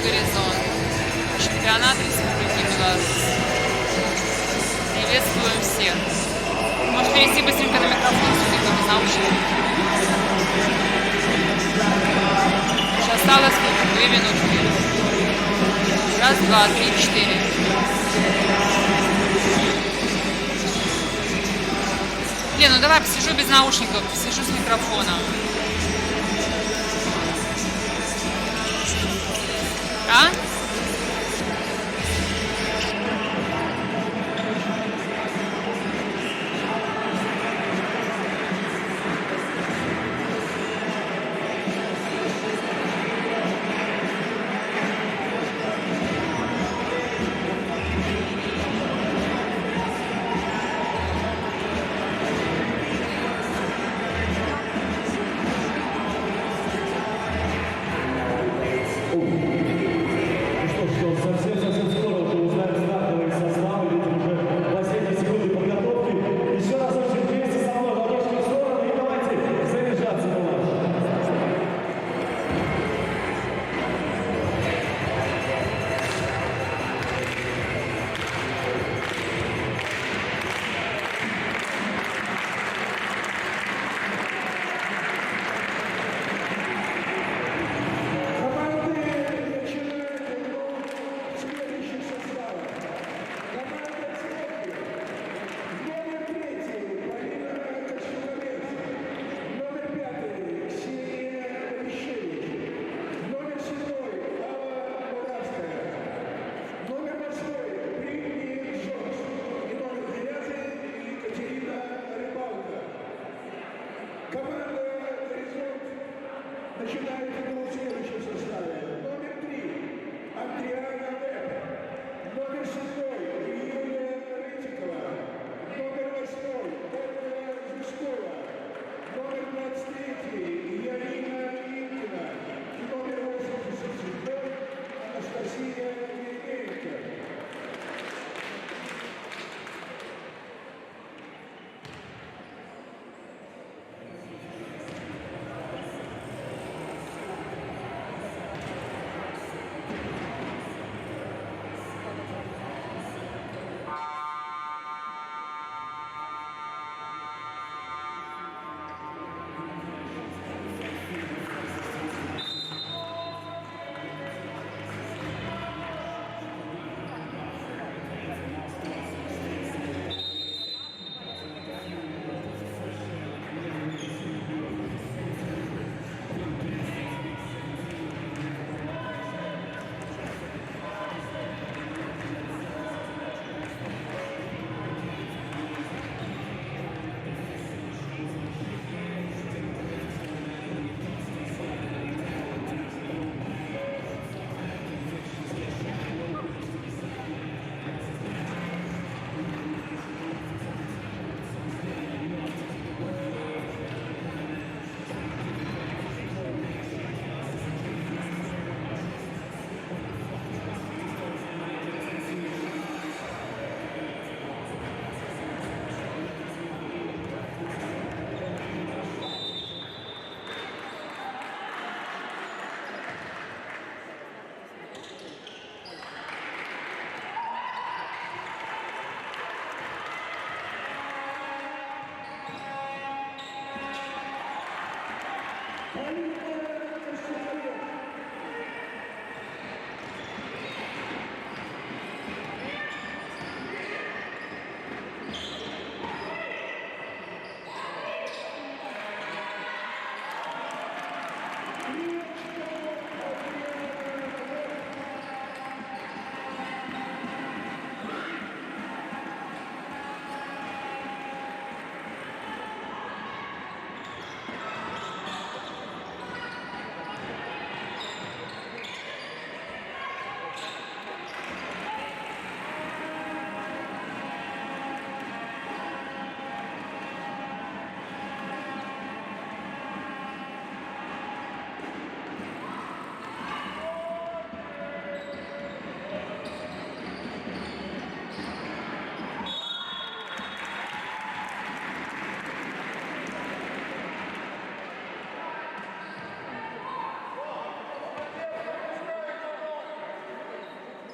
горизонт. Чемпионат Республики Беларусь. Приветствуем всех. Можешь перейти быстренько на микрофон, судя по наушникам. Еще осталось 2 минутки. Раз, два, три, четыре. Блин, ну давай посижу без наушников, посижу с микрофоном. А?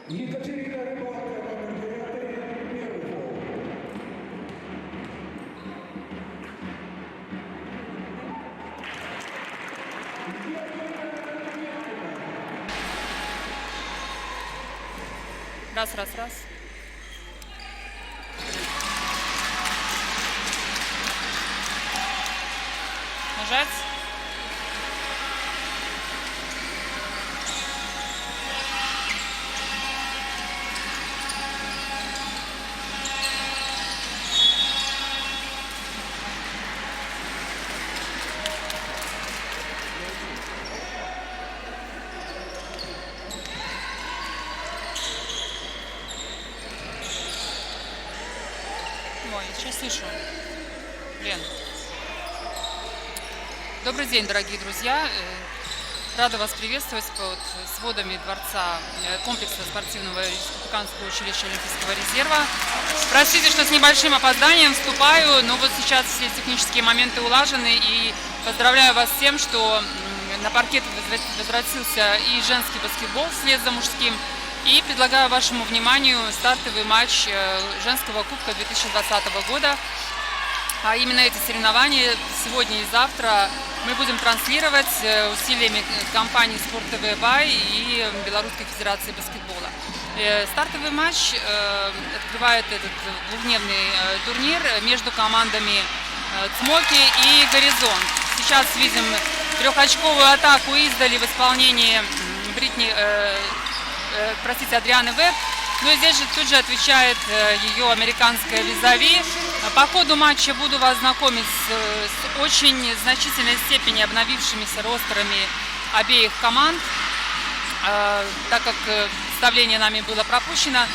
Екатерина Рыбалка, номер 9, первый фол. Раз, раз, раз. Нажать. Ой, сейчас слышу. Блин. Добрый день, дорогие друзья. Рада вас приветствовать под сводами дворца комплекса спортивного республиканского училища Олимпийского резерва. Простите, что с небольшим опозданием вступаю, но вот сейчас все технические моменты улажены, и поздравляю вас с тем, что на паркет возвратился и женский баскетбол вслед за мужским. И предлагаю вашему вниманию стартовый матч женского кубка 2020 года. А именно эти соревнования сегодня и завтра мы будем транслировать усилиями компании Спорт ТВ Бай и Белорусской Федерации баскетбола. Стартовый матч открывает этот двухдневный турнир между командами Цмоки и Горизонт. Сейчас видим трехочковую атаку издали в исполнении Адрианы Веб. Ну и здесь же тут же отвечает ее американская визави. По ходу матча буду вас знакомить с очень значительной степени обновившимися ростерами обеих команд, так как вставление нами было пропущено.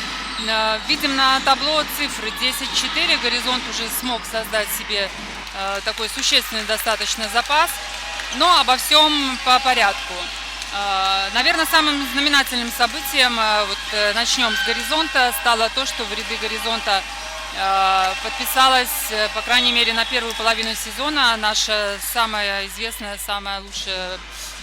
Видим на табло цифры 10-4. Горизонт уже смог создать себе такой существенный достаточно запас. Но обо всем по порядку. Наверное, самым знаменательным событием, начнем с Горизонта, стало то, что в ряды Горизонта подписалась, по крайней мере, на первую половину сезона наша самая известная, самая лучшая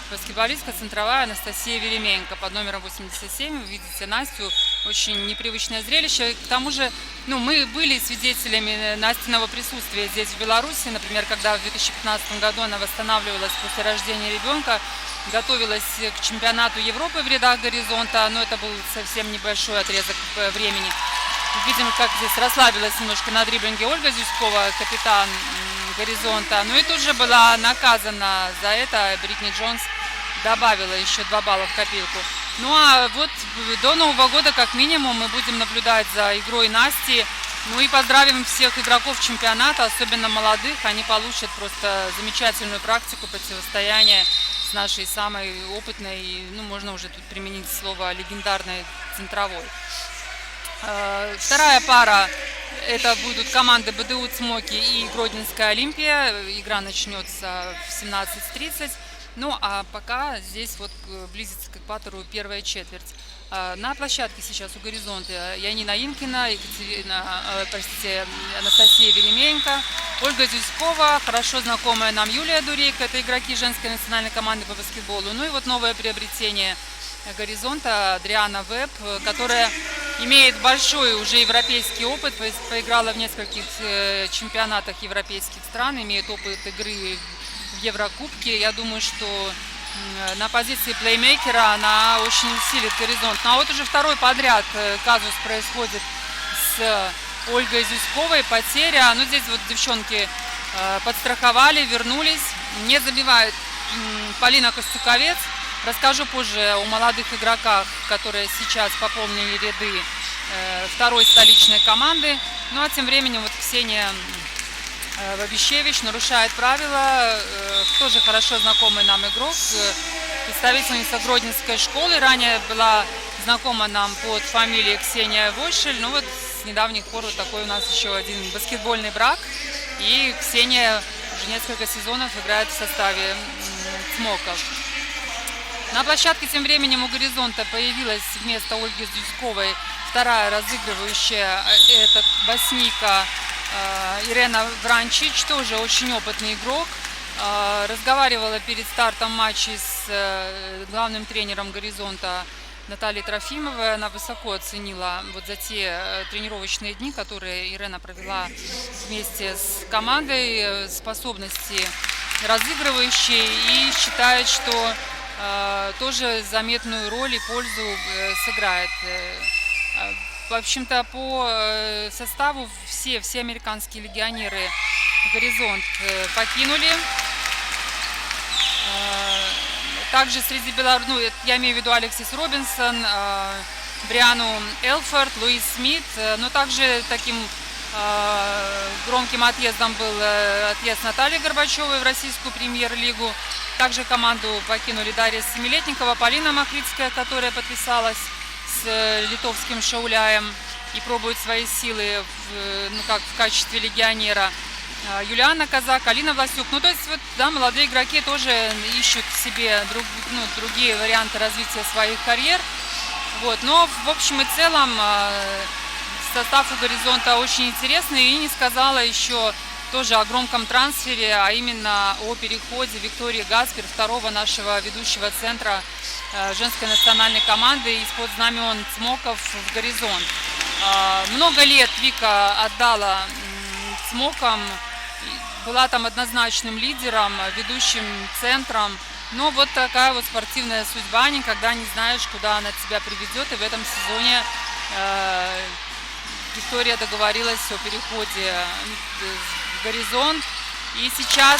баскетболистка центровая Анастасия Велименко под номером 87. Вы видите Настю, очень непривычное зрелище. К тому же, мы были свидетелями Настиного присутствия здесь, в Беларуси. Например, когда в 2015 году она восстанавливалась после рождения ребенка, готовилась к чемпионату Европы в рядах Горизонта, но это был совсем небольшой отрезок времени. Видим, как здесь расслабилась немножко на дриблинге Ольга Зюськова, капитан Горизонта. Ну и тут же была наказана за это. Бритни Джонс добавила еще 2 балла в копилку. Ну а вот до Нового года как минимум мы будем наблюдать за игрой Насти. Ну и поздравим всех игроков чемпионата, особенно молодых. Они получат просто замечательную практику противостояния с нашей самой опытной, можно уже тут применить слово легендарной центровой. Вторая пара — это будут команды БДУ Цмоки и Гродненская Олимпия. Игра начнется в 17:30. Ну а пока здесь близится к экватору первая четверть. На площадке сейчас у Горизонта Янина Инкина, Анастасия Велименко, Ольга Зюськова, хорошо знакомая нам Юлия Дурейко, это игроки женской национальной команды по баскетболу. Ну и новое приобретение Горизонта Адриана Веб, которая имеет большой уже европейский опыт, поиграла в нескольких чемпионатах европейских стран, имеет опыт игры в Еврокубке. Я думаю, что на позиции плеймейкера она очень усилит Горизонт. Ну а вот уже второй подряд казус происходит с Ольгой Зюськовой, потеря. Здесь девчонки подстраховали, вернулись, не забивает Полина Костюковец. Расскажу позже о молодых игроках, которые сейчас пополнили ряды второй столичной команды. Ну а тем временем Ксения Бабищевич нарушает правила. Тоже хорошо знакомый нам игрок, представительница Гродненской школы. Ранее была знакома нам под фамилией Ксения Войшель. С недавних пор такой у нас еще один баскетбольный брак. И Ксения уже несколько сезонов играет в составе Цмоков. На площадке тем временем у Горизонта появилась вместо Ольги Зюськовой вторая разыгрывающая, это боснийка Ирена Вранчич, тоже очень опытный игрок. Разговаривала перед стартом матча с главным тренером Горизонта Натальи Трофимовой. Она высоко оценила вот за те тренировочные дни, которые Ирена провела вместе с командой, способности разыгрывающей, и считает, что тоже заметную роль и пользу сыграет. В общем-то, по составу все американские легионеры горизонт покинули. Также среди белорусов, ну, я имею в виду Алексис Робинсон, Бриану Элфорд, Луис Смит, но также таким громким отъездом был отъезд Натальи Горбачевой в российскую премьер-лигу. Также команду покинули Дарья Семилетникова, Полина Махрицкая, которая подписалась с литовским Шауляем и пробует свои силы в качестве легионера. Юлиана Казак, Алина Власюк. Ну, то есть, вот, да, молодые игроки тоже ищут себе другие варианты развития своих карьер. Вот. Но, в общем и целом, состав у «Горизонта» очень интересный. И не сказала еще тоже о громком трансфере, а именно о переходе Виктории Гаспер, второго нашего ведущего центра женской национальной команды, из-под знамен ЦМОКов в «Горизонт». Много лет Вика отдала ЦМОКам, была там однозначным лидером, ведущим центром. Но вот такая вот спортивная судьба, никогда не знаешь, куда она тебя приведет. И в этом сезоне Виктория договорилась о переходе в «Горизонт». И сейчас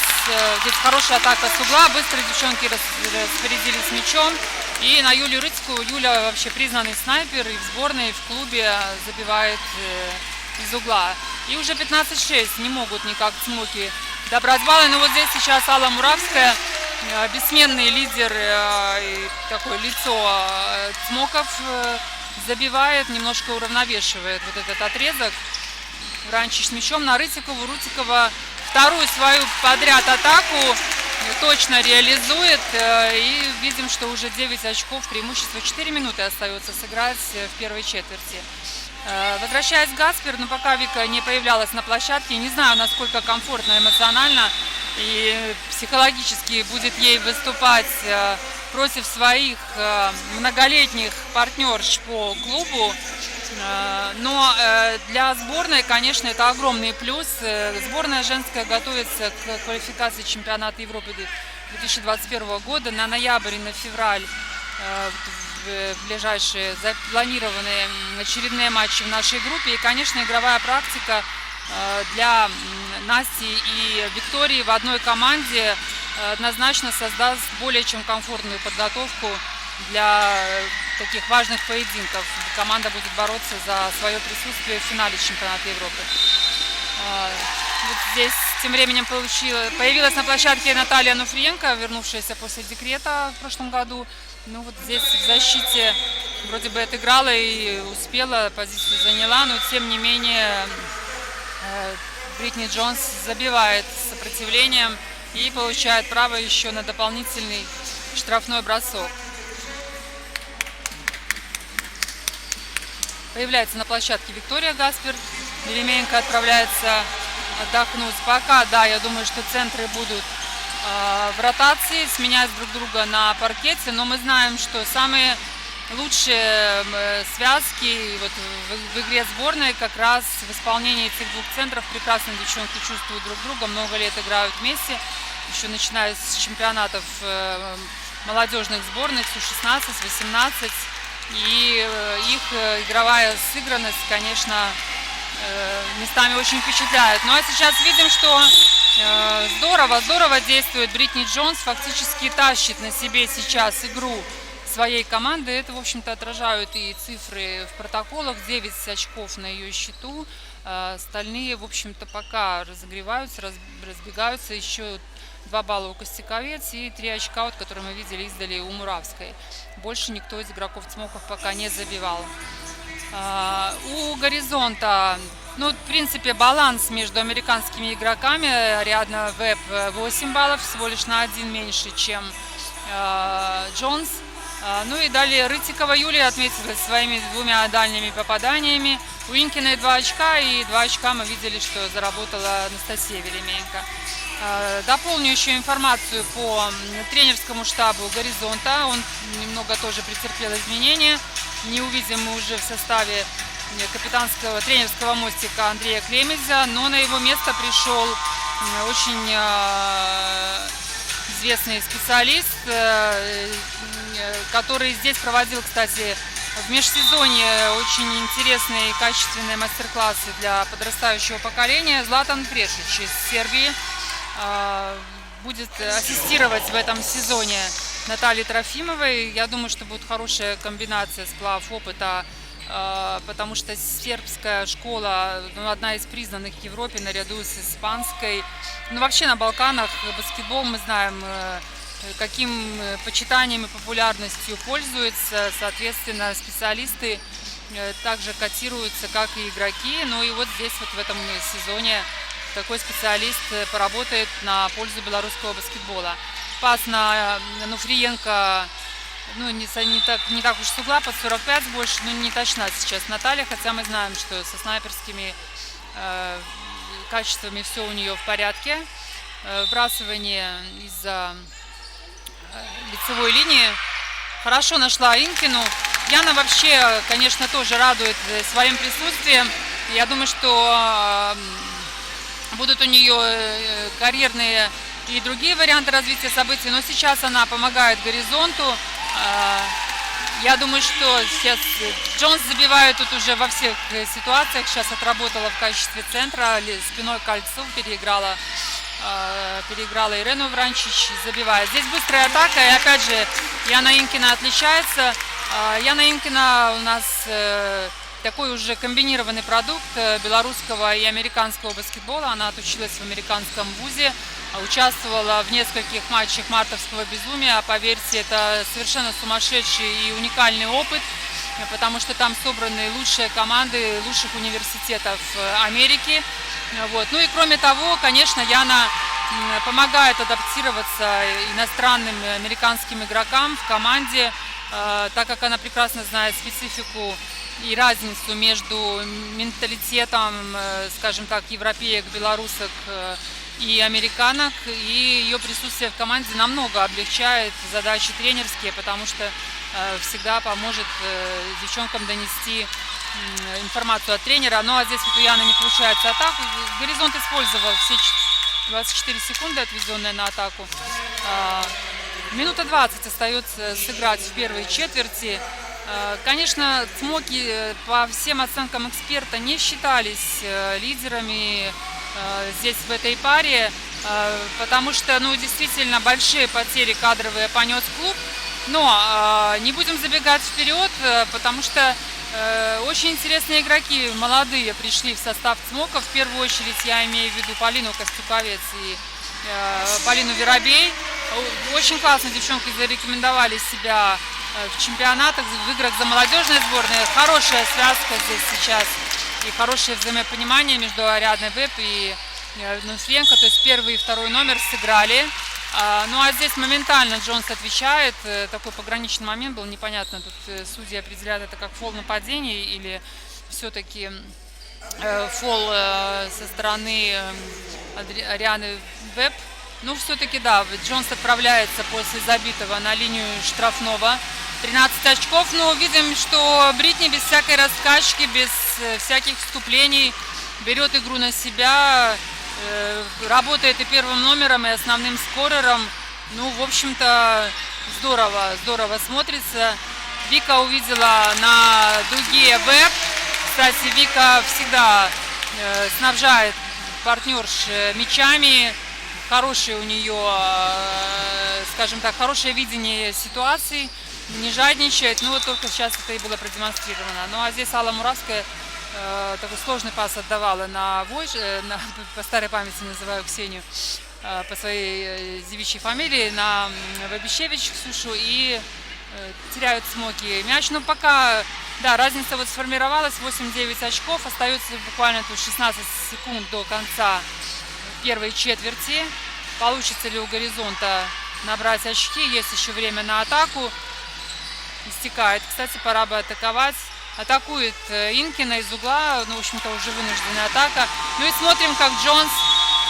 здесь хорошая атака с угла, быстро девчонки распорядились мячом. И на Юлию Рыцкую. Юля вообще признанный снайпер, и в сборной, и в клубе забивает из угла. И уже 15-6, не могут никак ЦМОКи добрать баллы. Но вот здесь сейчас Алла Муравская, бессменный лидер и такое лицо ЦМОКов, забивает, немножко уравновешивает вот этот отрезок. Ранчич с мячом на Рытикову. Рутикова вторую свою подряд атаку точно реализует. И видим, что уже 9 очков, преимущество. 4 минуты остается сыграть в первой четверти. Возвращаясь к Гаспер, но пока Вика не появлялась на площадке, не знаю, насколько комфортно эмоционально и психологически будет ей выступать против своих многолетних партнерш по клубу. Но для сборной, конечно, это огромный плюс. Сборная женская готовится к квалификации чемпионата Европы 2021 года на ноябрь и на февраль. Ближайшие запланированные очередные матчи в нашей группе. И, конечно, игровая практика для Насти и Виктории в одной команде однозначно создаст более чем комфортную подготовку для таких важных поединков. Команда будет бороться за свое присутствие в финале чемпионата Европы. Вот здесь тем временем появилась на площадке Наталья Нуфриенко, вернувшаяся после декрета в прошлом году. Ну вот здесь в защите вроде бы отыграла и успела, позицию заняла, но тем не менее Бритни Джонс забивает с сопротивлением и получает право еще на дополнительный штрафной бросок. Появляется на площадке Виктория Гаспер. Еременко отправляется отдохнуть. Пока, да, я думаю, что центры будут в ротации, сменять друг друга на паркете, но мы знаем, что самые лучшие связки вот в игре сборной как раз в исполнении этих двух центров. Прекрасно девчонки чувствуют друг друга, много лет играют вместе, еще начиная с чемпионатов молодежных сборных, Су-16, Су-18, и их игровая сыгранность, конечно, местами очень впечатляет. Ну а сейчас видим, что здорово действует Бритни Джонс, фактически тащит на себе сейчас игру своей команды. Это, в общем-то, отражают и цифры в протоколах. 9 очков на ее счету. Остальные, в общем-то, пока разогреваются, разбегаются. Еще 2 балла у Костяковец и 3 очка, вот, которые мы видели издали у Муравской. Больше никто из игроков ЦМОКов пока не забивал. У «Горизонта», ну, в принципе, баланс между американскими игроками. Ариадна Веб 8 баллов, всего лишь на 1 меньше, чем Джонс. Ну и далее Рытикова Юлия отметилась своими 2 дальними попаданиями. У Инкиной 2 очка, и 2 очка мы видели, что заработала Анастасия Еременко. Дополню еще информацию по тренерскому штабу «Горизонта». Он немного тоже претерпел изменения. Не увидим мы уже в составе капитанского тренерского мостика Андрея Клемеза, но на его место пришел очень известный специалист, который здесь проводил, кстати, в межсезонье очень интересные и качественные мастер-классы для подрастающего поколения. Златан Прешич из Сербии будет ассистировать в этом сезоне Наталье Трофимовой. Я думаю, что будет хорошая комбинация сплав опыта, потому что сербская школа, одна из признанных в Европе наряду с испанской. Ну, вообще на Балканах баскетбол, мы знаем, каким почитанием и популярностью пользуется. Соответственно, специалисты также котируются, как и игроки. Ну и вот здесь вот в этом сезоне такой специалист поработает на пользу белорусского баскетбола. Пас на Нуфриенко, ну, не так уж с угла, под 45 больше, но не точна сейчас Наталья, хотя мы знаем, что со снайперскими качествами все у нее в порядке. Вбрасывание из-за лицевой линии. Хорошо нашла Инкину. Яна вообще, конечно, тоже радует своим присутствием. Я думаю, что будут у нее карьерные и другие варианты развития событий, но сейчас она помогает «Горизонту». Я думаю, что сейчас Джонс забивает тут уже во всех ситуациях. Сейчас отработала в качестве центра, спиной к кольцу переиграла Ирену Вранчич, забивает. Здесь быстрая атака, и опять же Яна Инкина отличается. Яна Инкина у нас такой уже комбинированный продукт белорусского и американского баскетбола. Она отучилась в американском вузе, участвовала в нескольких матчах мартовского безумия. Поверьте, это совершенно сумасшедший и уникальный опыт, потому что там собраны лучшие команды лучших университетов Америки. Вот. Ну и кроме того, конечно, Яна помогает адаптироваться иностранным американским игрокам в команде, так как она прекрасно знает специфику и разницу между менталитетом, скажем так, европеек, белорусок и американок, и ее присутствие в команде намного облегчает задачи тренерские, потому что всегда поможет девчонкам донести информацию от тренера. Ну а здесь вот у Яны не получается атаку. «Горизонт» использовал все 24 секунды, отведенные на атаку. Минута 20 остается сыграть в первой четверти. Конечно, Цмоки по всем оценкам эксперта не считались лидерами здесь в этой паре, потому что, ну, действительно большие потери кадровые понес клуб. Но не будем забегать вперед, потому что очень интересные игроки, молодые, пришли в состав Цмока. В первую очередь я имею в виду Полину Костюковец и Полину Веробей. Очень классно девчонки зарекомендовали себя в чемпионатах, в играх за молодежные сборные. Хорошая связка здесь сейчас и хорошее взаимопонимание между Ариадной Веб и Нуфриенко. То есть первый и второй номер сыграли. Ну а здесь моментально Джонс отвечает. Такой пограничный момент был, непонятно, тут судьи определяют это как фол нападения или все-таки фол со стороны Арианы Веб. Ну все-таки да, Джонс отправляется после забитого на линию штрафного. 13 очков, но видим, что Бритни без всякой раскачки, без всяких вступлений берет игру на себя. Работает и первым номером, и основным скорером. Ну, в общем-то, здорово смотрится. Вика увидела на дуге Веб. Кстати, Вика всегда снабжает партнерш мячами. Хорошее у нее, скажем так, хорошее видение ситуаций. Не жадничает. Ну, вот только сейчас это и было продемонстрировано. Ну, а здесь Алла Муравская такой сложный пас отдавала по старой памяти называю Ксению, по своей девичьей фамилии, на Вабищевич Ксюшу, и теряют Цмоки мяч. Но пока, да, разница вот сформировалась, 8-9 очков, остается буквально тут 16 секунд до конца первой четверти. Получится ли у «Горизонта» набрать очки? Есть еще время на атаку. Истекает. Кстати, пора бы атаковать. Атакует Инкина из угла, ну, в общем-то, уже вынужденная атака. Ну и смотрим, как Джонс,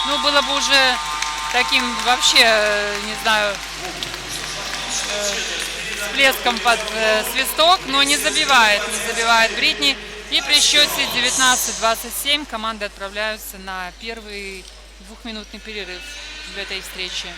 ну, было бы уже таким вообще, не знаю, всплеском под свисток, но не забивает Бритни. И при счете 19-27 команды отправляются на первый двухминутный перерыв в этой встрече.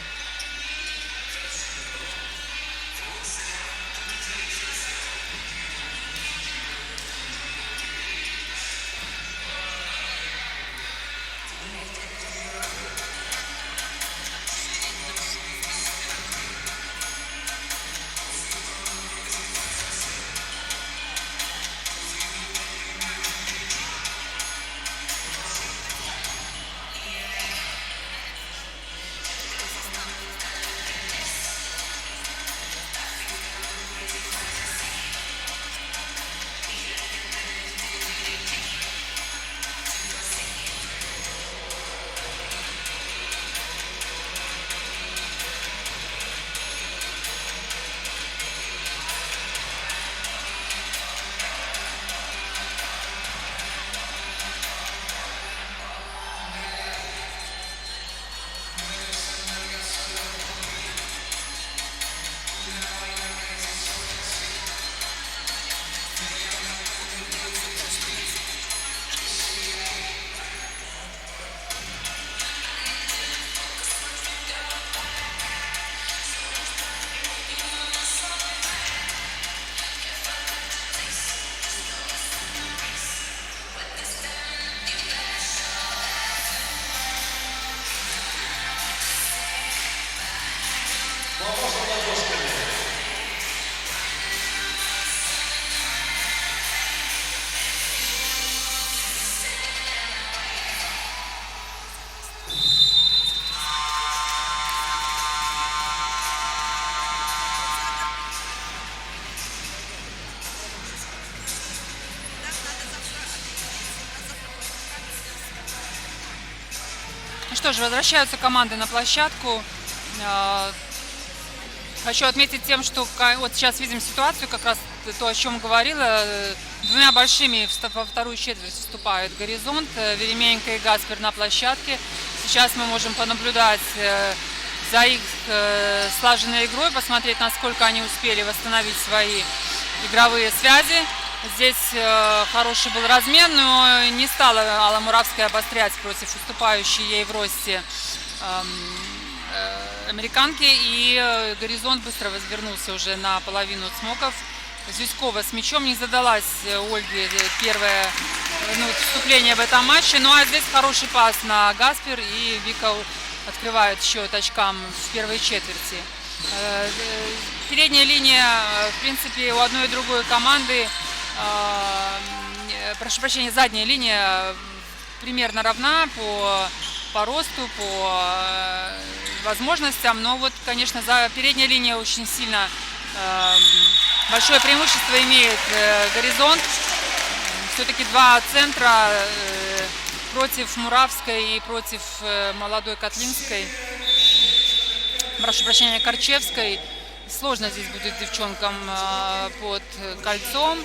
Ну что же, возвращаются команды на площадку. Хочу отметить тем, что вот сейчас видим ситуацию, как раз то, о чем говорила. Двумя большими во вторую четверть вступают Горизонт, Веременко и Гаспер на площадке. Сейчас мы можем понаблюдать за их слаженной игрой, посмотреть, насколько они успели восстановить свои игровые связи. Здесь хороший был размен, но не стала Алла Муравская обострять против уступающей ей в росте американки. И Горизонт быстро возвернулся уже на половину Цмоков. Зюськова с мячом, не задалась Ольге первое вступление в этом матче. Ну а здесь хороший пас на Гаспер, и Вика открывает счет очкам в первой четверти. Передняя линия, в принципе, у одной и другой команды, прошу прощения, задняя линия примерно равна по росту, по возможностям, но вот, конечно, за передняя линия очень сильно большое преимущество имеет Горизонт. Все-таки два центра против Муравской и против молодой Котлинской, прошу прощения, Корчевской. Сложно здесь будет девчонкам под кольцом.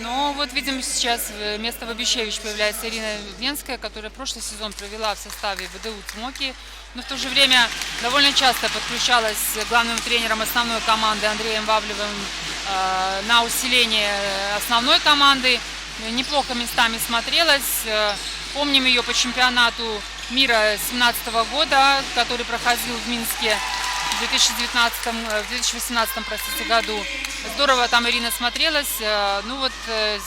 Но вот видим сейчас вместо Вабищевич появляется Ирина Венская, которая прошлый сезон провела в составе ВДУ Цмоки, но в то же время довольно часто подключалась главным тренером основной команды Андреем Вавлевым на усиление основной команды. Неплохо местами смотрелась. Помним ее по чемпионату мира 2017 года, который проходил в Минске в 2018, простите, году. Здорово там Ирина смотрелась. Ну вот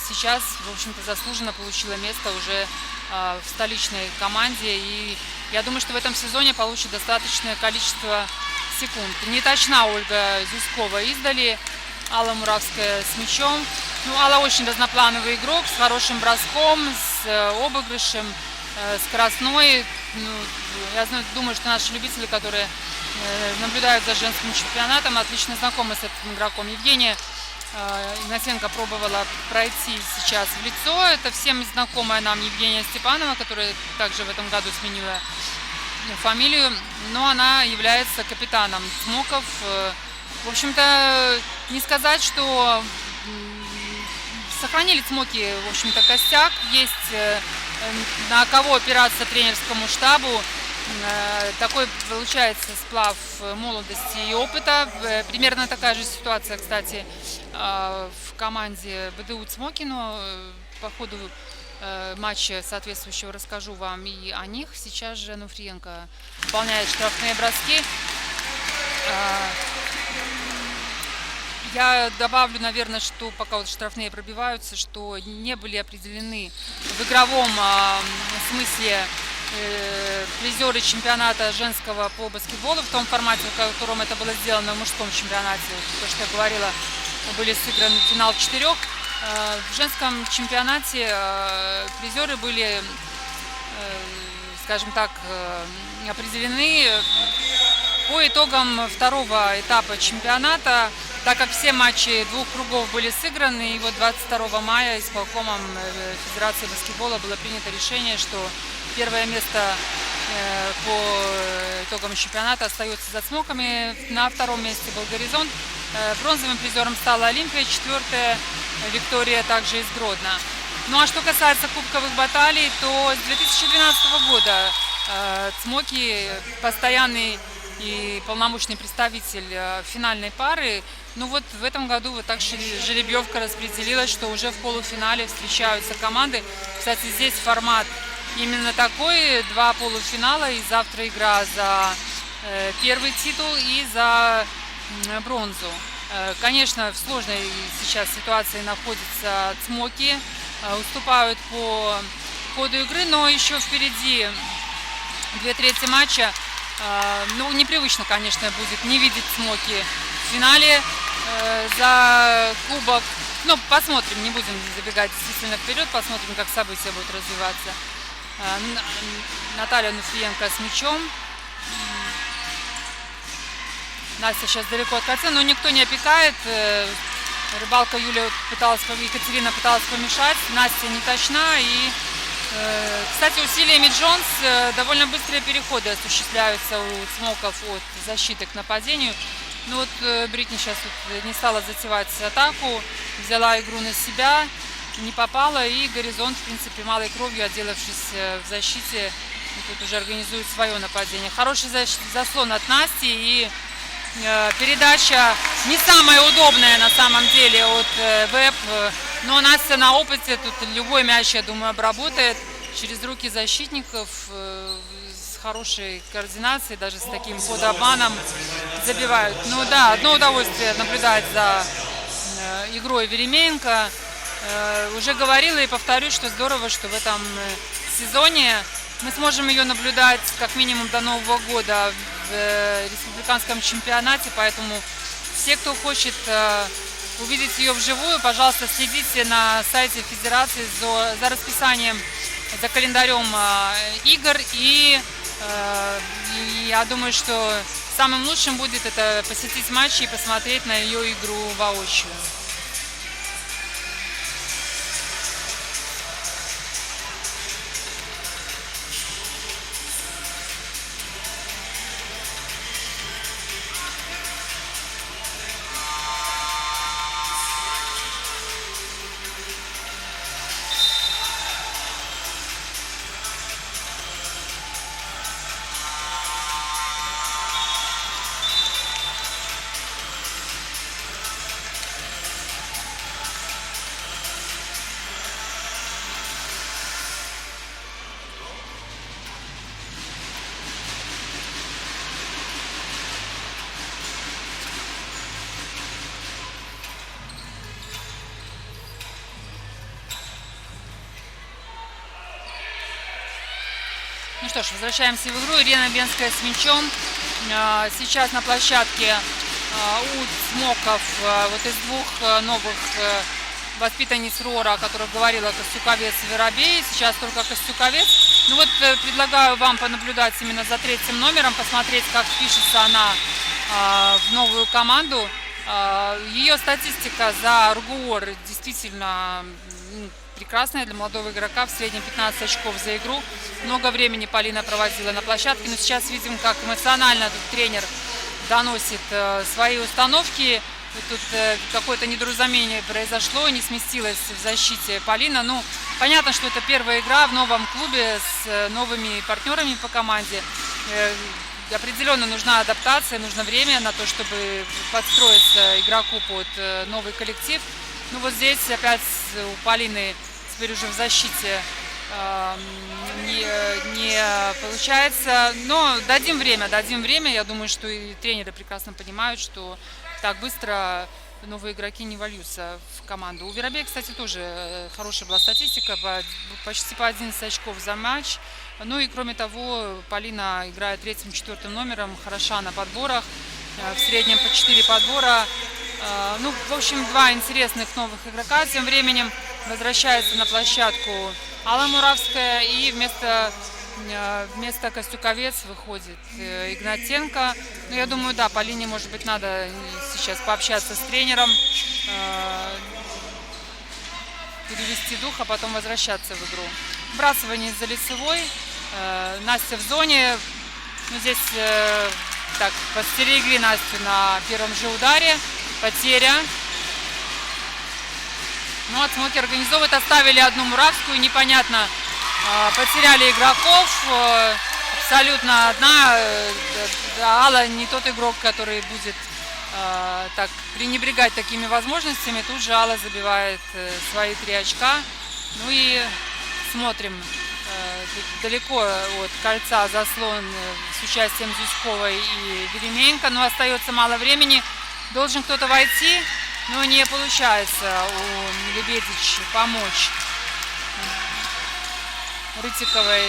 сейчас, в общем-то, заслуженно получила место уже в столичной команде. И я думаю, что в этом сезоне получит достаточное количество секунд. Не точна Ольга Зюськова издали. Алла Муравская с мячом. Ну, Алла очень разноплановый игрок, с хорошим броском, с обыгрышем, скоростной. Ну, я думаю, что наши любители, которые наблюдают за женским чемпионатом, отлично знакомы с этим игроком. Евгения Игнатенко пробовала пройти сейчас в лицо. Это всем знакомая нам Евгения Степанова, которая также в этом году сменила фамилию, но она является капитаном Цмоков. В общем-то, не сказать, что сохранили Цмоки, в общем-то, костяк. Есть на кого опираться тренерскому штабу. Такой получается сплав молодости и опыта. Примерно такая же ситуация, кстати, в команде БДУ «Цмоки», но по ходу матча соответствующего расскажу вам и о них. Сейчас же Ануфриенко выполняет штрафные броски. Я добавлю, наверное, что пока вот штрафные пробиваются, что не были определены в игровом смысле призеры чемпионата женского по баскетболу в том формате, в котором это было сделано в мужском чемпионате. То, что я говорила, были сыграны финал 4. В женском чемпионате призеры были, скажем так, определены по итогам второго этапа чемпионата, так как все матчи 2 кругов были сыграны. И вот 22 мая исполкомом Федерации баскетбола было принято решение, что первое место по итогам чемпионата остается за «Цмоками». На втором месте был «Горизонт». Бронзовым призером стала «Олимпия». 4-я «Виктория» также из Гродно. Ну а что касается кубковых баталий, то с 2012 года «Цмоки» постоянный и полномочный представитель финальной пары. Ну вот в этом году вот так жеребьевка распределилась, что уже в полуфинале встречаются команды. Кстати, здесь формат именно такой: 2 полуфинала, и завтра игра за первый титул и за бронзу. Конечно, в сложной сейчас ситуации находятся «Цмоки», уступают по ходу игры, но еще впереди 2/3 матча. Ну, непривычно, конечно, будет не видеть «Цмоки» в финале за кубок. Ну, посмотрим, не будем забегать действительно вперед, посмотрим, как события будут развиваться. Наталья Ануфриенко с мячом. Настя сейчас далеко от кольца, но никто не опекает. Рыбалка Екатерина пыталась помешать. Настя не точна. И, кстати, усилиями Джонс довольно быстрые переходы осуществляются у «Цмоков» от защиты к нападению. Ну вот Бритни сейчас не стала затевать атаку, взяла игру на себя, не попала, и «Горизонт», в принципе, малой кровью, отделавшись в защите, тут уже организует свое нападение. Хороший заслон от Насти, и передача не самая удобная на самом деле от Веб, но Настя на опыте, тут любой мяч, я думаю, обработает через руки защитников, с хорошей координацией, даже с таким подобманом забивают. Ну да, одно удовольствие наблюдать за игрой Веремеенко. Уже говорила и повторюсь, что здорово, что в этом сезоне мы сможем ее наблюдать как минимум до Нового года в республиканском чемпионате, поэтому все, кто хочет увидеть ее вживую, пожалуйста, следите на сайте Федерации за расписанием, за календарем игр, и я думаю, что самым лучшим будет это посетить матчи и посмотреть на ее игру воочию. Ну что ж, возвращаемся в игру. Ирина Бенская с мячом. Сейчас на площадке у «Цмоков» вот из 2 новых воспитанниц РОРа, о которых говорила, Костюковец и Воробей. Сейчас только Костюковец. Ну вот предлагаю вам понаблюдать именно за 3-м номером, посмотреть, как впишется она в новую команду. Ее статистика за РГУОР действительно прекрасная для молодого игрока, в среднем 15 очков за игру. Много времени Полина проводила на площадке, но сейчас видим, как эмоционально тут тренер доносит свои установки. Тут какое-то недоразумение произошло, не сместилась в защите Полина. Ну, понятно, что это первая игра в новом клубе с новыми партнерами по команде. определенно нужна адаптация, нужно время на то, чтобы подстроиться игроку под новый коллектив. Ну вот здесь опять у Полины теперь уже в защите не получается. Но дадим время. Я думаю, что и тренеры прекрасно понимают, что так быстро новые игроки не вольются в команду. У Веробей, кстати, тоже хорошая была статистика, почти по 11 очков за матч. Ну и кроме того, Полина играет третьим-четвертым номером, хороша на подборах, в среднем по 4 подбора. Ну, в общем, два интересных новых игрока. Тем временем возвращается на площадку Алла Муравская, и вместо Костюковец выходит Игнатенко. Ну, я думаю, да, Полине, может быть, надо сейчас пообщаться с тренером, перевести дух, а потом возвращаться в игру. Вбрасывание из-за лицевой. Настя в зоне. Ну, здесь так подстерегли Настю на первом же ударе. Потеря. Ну, от Смоки организовывают. Оставили одну Муравскую. Непонятно. Потеряли игроков. Абсолютно одна. Алла не тот игрок, который будет так пренебрегать такими возможностями. Тут же Алла забивает свои 3 очка. Ну и смотрим. Далеко от кольца заслон с участием Зюськовой и Веременко, но остается мало времени. Должен кто-то войти, но не получается у Лебедич помочь Рытиковой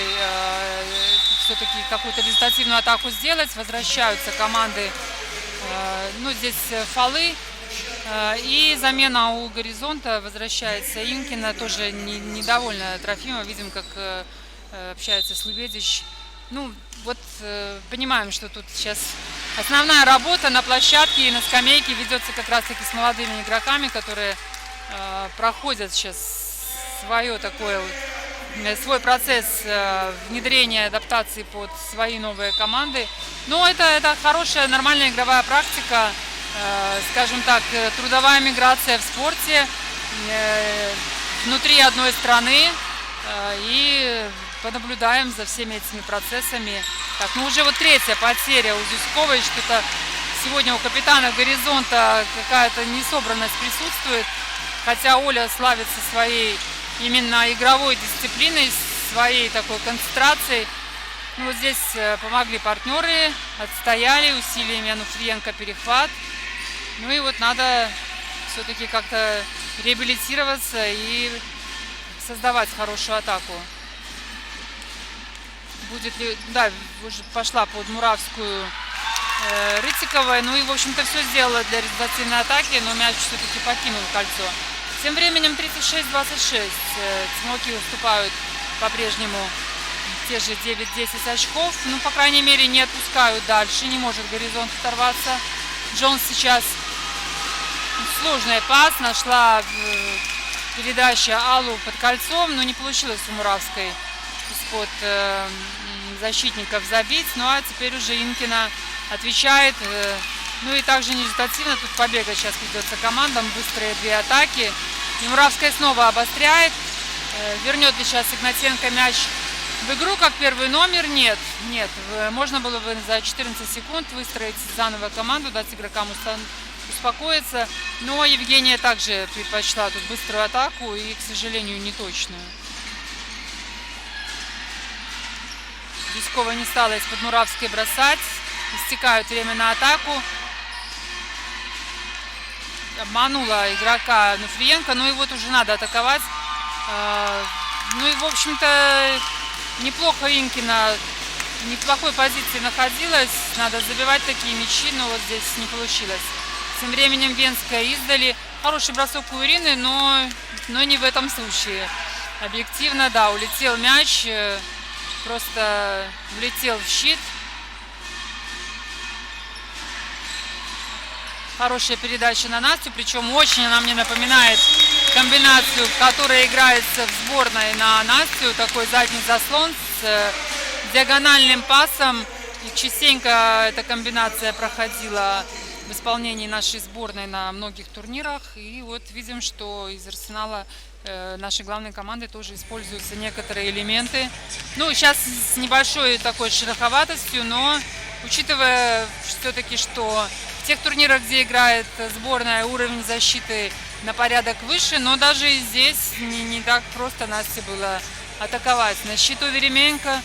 все-таки какую-то результативную атаку сделать. Возвращаются команды, ну здесь фолы. И замена у Горизонта, возвращается Инкина, тоже недовольна Трофимова, видим, как общается с Лебедич. Ну, вот понимаем, что тут сейчас основная работа на площадке и на скамейке ведется как раз-таки с молодыми игроками, которые проходят сейчас свой процесс внедрения, адаптации под свои новые команды. Но это хорошая, нормальная игровая практика. Скажем так, трудовая миграция в спорте внутри одной страны, и понаблюдаем за всеми этими процессами. Так, ну уже вот 3-я потеря у Зюськовой, что-то сегодня у капитана Горизонта какая-то несобранность присутствует, хотя Оля славится своей именно игровой дисциплиной, своей такой концентрацией. Ну, вот здесь помогли партнеры, отстояли усилиями Ануфриенко перехват. Ну и вот надо все-таки как-то реабилитироваться и создавать хорошую атаку. Будет ли... Да, уже пошла под Муравскую Рытиковой. Ну и, в общем-то, все сделала для результативной атаки, но мяч все-таки покинул кольцо. Тем временем 36-26. Смоки уступают по-прежнему те же 9-10 очков. Ну, по крайней мере, не отпускают дальше. Не может Горизонт оторваться. Джонс сейчас сложный пас. Нашла передача Аллу под кольцом, но не получилось у Муравской из-под защитников забить. Ну, а теперь уже Инкина отвечает. Ну и также нерезультативно. Тут побега сейчас придется командам. Быстрые 2 атаки. И Муравская снова обостряет. Вернет ли сейчас Игнатенко мяч в игру как первый номер? Нет. Можно было бы за 14 секунд выстроить заново команду, дать игрокам успокоиться. Но Евгения также предпочла тут быструю атаку и, к сожалению, неточную. Зюськова не стала из-под Муравской бросать. Истекают время на атаку. Обманула игрока Нуфриенко, ну и вот уже надо атаковать. Ну и, в общем-то, неплохо Инкина в неплохой позиции находилась. Надо забивать такие мячи, но вот здесь не получилось. Тем временем Венская издали. Хороший бросок у Ирины, но не в этом случае. Объективно, да, улетел мяч, просто влетел в щит. Хорошая передача на Настю, причем очень она мне напоминает комбинацию, которая играется в сборной на Настю. Такой задний заслон с диагональным пасом. И частенько эта комбинация проходила в исполнении нашей сборной на многих турнирах. И вот видим, что из Арсенала нашей главной команды тоже используются некоторые элементы. Ну, сейчас с небольшой такой шероховатостью, но учитывая все-таки, что в тех турнирах, где играет сборная, уровень защиты на порядок выше, но даже и здесь не так просто Насте было атаковать. На счету Веременко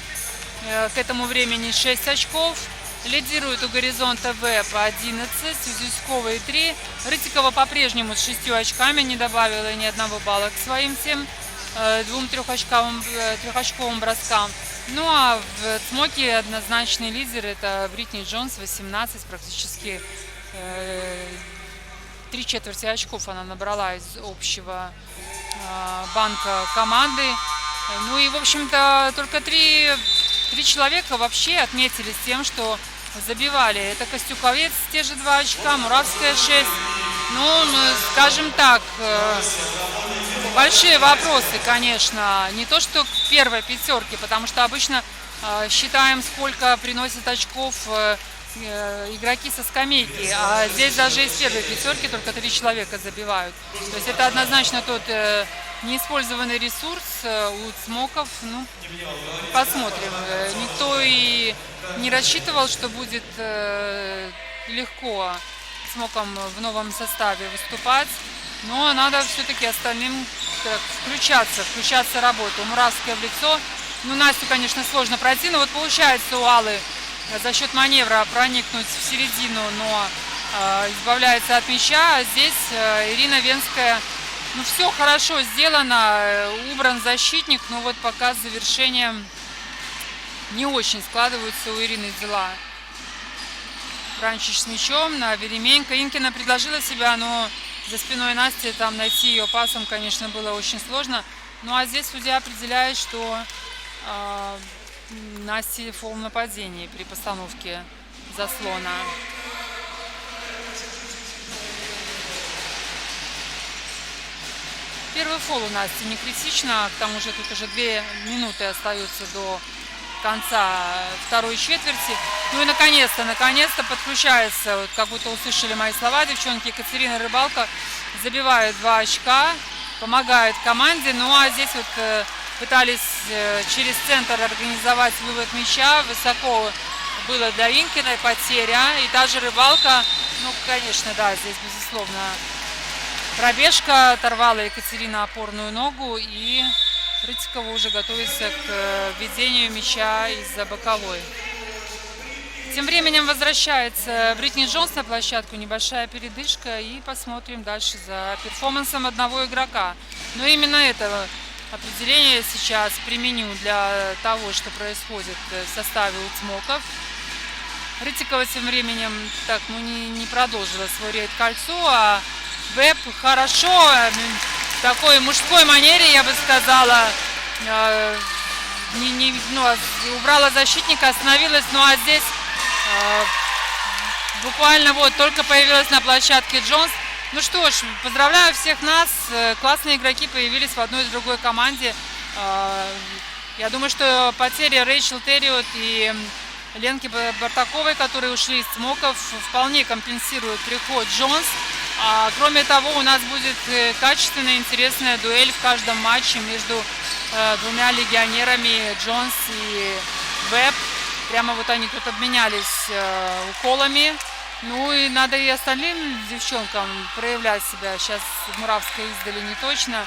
к этому времени 6 очков. Лидирует у горизонта ВЭП 11, Узюськова и 3. Рытикова по-прежнему с 6 очками, не добавила ни одного балла к своим всем двум трехочковым броскам. Ну а в ЦМОКе однозначный лидер — это Бритни Джонс, 18, практически 3/4 очков она набрала из общего банка команды. Ну и, в общем-то, только три человека вообще отметились тем, что забивали. Это Костюковец, те же 2 очка, Муравская 6. Ну, скажем так, большие вопросы, конечно. Не то, что к первой пятерке, потому что обычно считаем, сколько приносит очков игроки со скамейки, а здесь даже из первой пятерки только 3 человека забивают. То есть это однозначно тот неиспользованный ресурс у ЦМОКов. Ну, посмотрим. Никто и не рассчитывал, что будет легко ЦМОКам в новом составе выступать, но надо все-таки остальным включаться в работу. Муравская в лицо. Ну, Настю, конечно, сложно пройти, но вот получается у Аллы за счет маневра проникнуть в середину, но избавляется от мяча. А здесь Ирина Венская, ну, все хорошо сделано, убран защитник, но вот пока с завершением не очень складываются у Ирины дела. Бранчич с мячом на Веременко. Инкина предложила себя, но за спиной Насти там найти ее пасом, конечно, было очень сложно. Ну а здесь судья определяет, что Насте фол в нападении при постановке заслона. Первый фол у Насти не критично, к тому же тут уже 2 минуты остаются до конца второй четверти. Ну и наконец-то подключается, вот как будто услышали мои слова, девчонки. Екатерина Рыбалко забивает 2 очка, помогает команде. Ну а здесь вот пытались через центр организовать вывод мяча. Высоко было для Инкиной, потеря. И та же Рыбалка, ну, конечно, да, здесь, безусловно, пробежка. Оторвала Екатерина опорную ногу. И Рытикова уже готовится к введению мяча из-за боковой. Тем временем возвращается Бритни Джонс на площадку. Небольшая передышка. И посмотрим дальше за перформансом одного игрока. Но именно это определение сейчас применю для того, что происходит в составе у ЦМОКов. Рытикова тем временем так, ну, не продолжила свой рейд к кольцу, а ВЭП хорошо, в такой мужской манере, я бы сказала, убрала защитника, остановилась. Ну а здесь буквально вот только появилась на площадке Джонс. Ну что ж, поздравляю всех нас. Классные игроки появились в одной и другой команде. Я думаю, что потери Рэйчел Терриот и Ленки Бартаковой, которые ушли из ЦМОКов, вполне компенсируют приход Джонс. А кроме того, у нас будет качественная, интересная дуэль в каждом матче между двумя легионерами Джонс и ВЭП. Прямо вот они тут обменялись уколами. Ну и надо и остальным девчонкам проявлять себя. Сейчас Муравская издали не точно.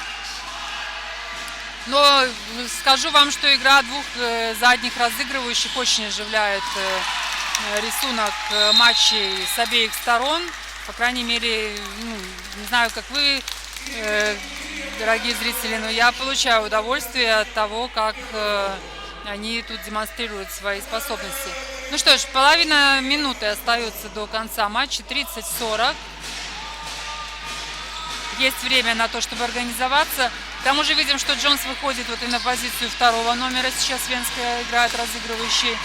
Но скажу вам, что игра 2 задних разыгрывающих очень оживляет рисунок матчей с обеих сторон. По крайней мере, ну, не знаю, как вы, дорогие зрители, но я получаю удовольствие от того, как они тут демонстрируют свои способности. Ну что ж, половина минуты остается до конца матча, 30-40. Есть время на то, чтобы организоваться. К тому же видим, что Джонс выходит вот и на позицию 2-го номера. Сейчас Венская играет разыгрывающий.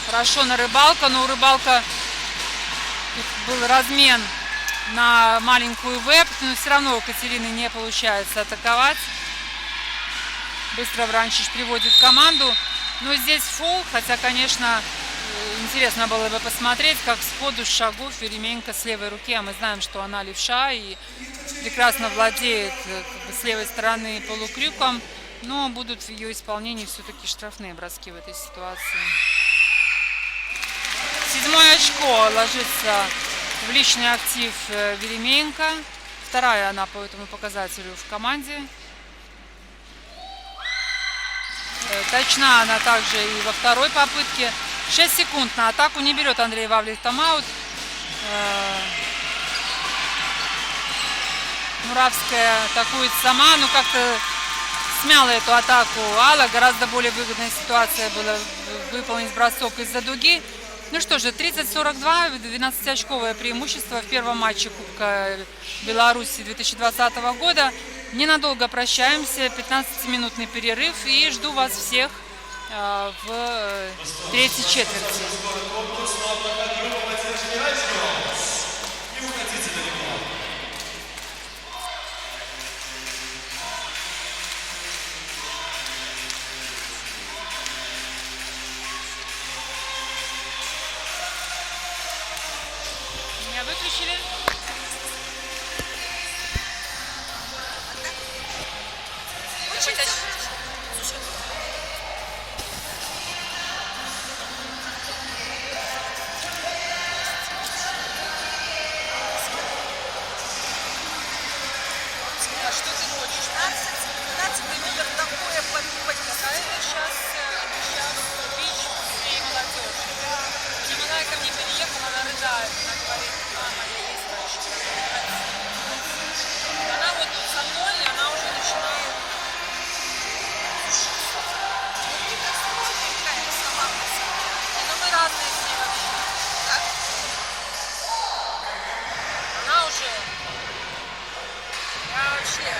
Хорошо на Рыбалка, но у Рыбалка тут был размен на маленькую ВЭП, но все равно у Катерины не получается атаковать. Быстро Бранчич приводит команду. Но здесь фол, хотя, конечно, интересно было бы посмотреть, как сходу с шагов Еременко с левой руки, а мы знаем, что она левша и прекрасно владеет как бы, с левой стороны полукрюком, но будут в ее исполнении все-таки штрафные броски в этой ситуации. 7-е очко ложится в личный актив Еременко. Вторая она по этому показателю в команде. Точна она также и во второй попытке. 6 секунд на атаку. Не берет Андрей Вавлик тайм-аут. Муравская атакует сама, но как-то смяла эту атаку Алла. Гораздо более выгодная ситуация была выполнить бросок из-за дуги. Ну что же, 30-42, 12-очковое преимущество в первом матче Кубка Беларуси 2020 года. Ненадолго прощаемся, 15-минутный перерыв, и жду вас всех в третьей четверти. Меня выключили? А что ты хочешь? 15 минут такое подписать. Сейчас бич и молодежь. Немалая ко мне переехала, она рыдает. Она говорит, мама, я есть хочу. Она вот со мной, и она уже начинает. Но мы разные с ней вообще. Так? Она уже. Я вообще.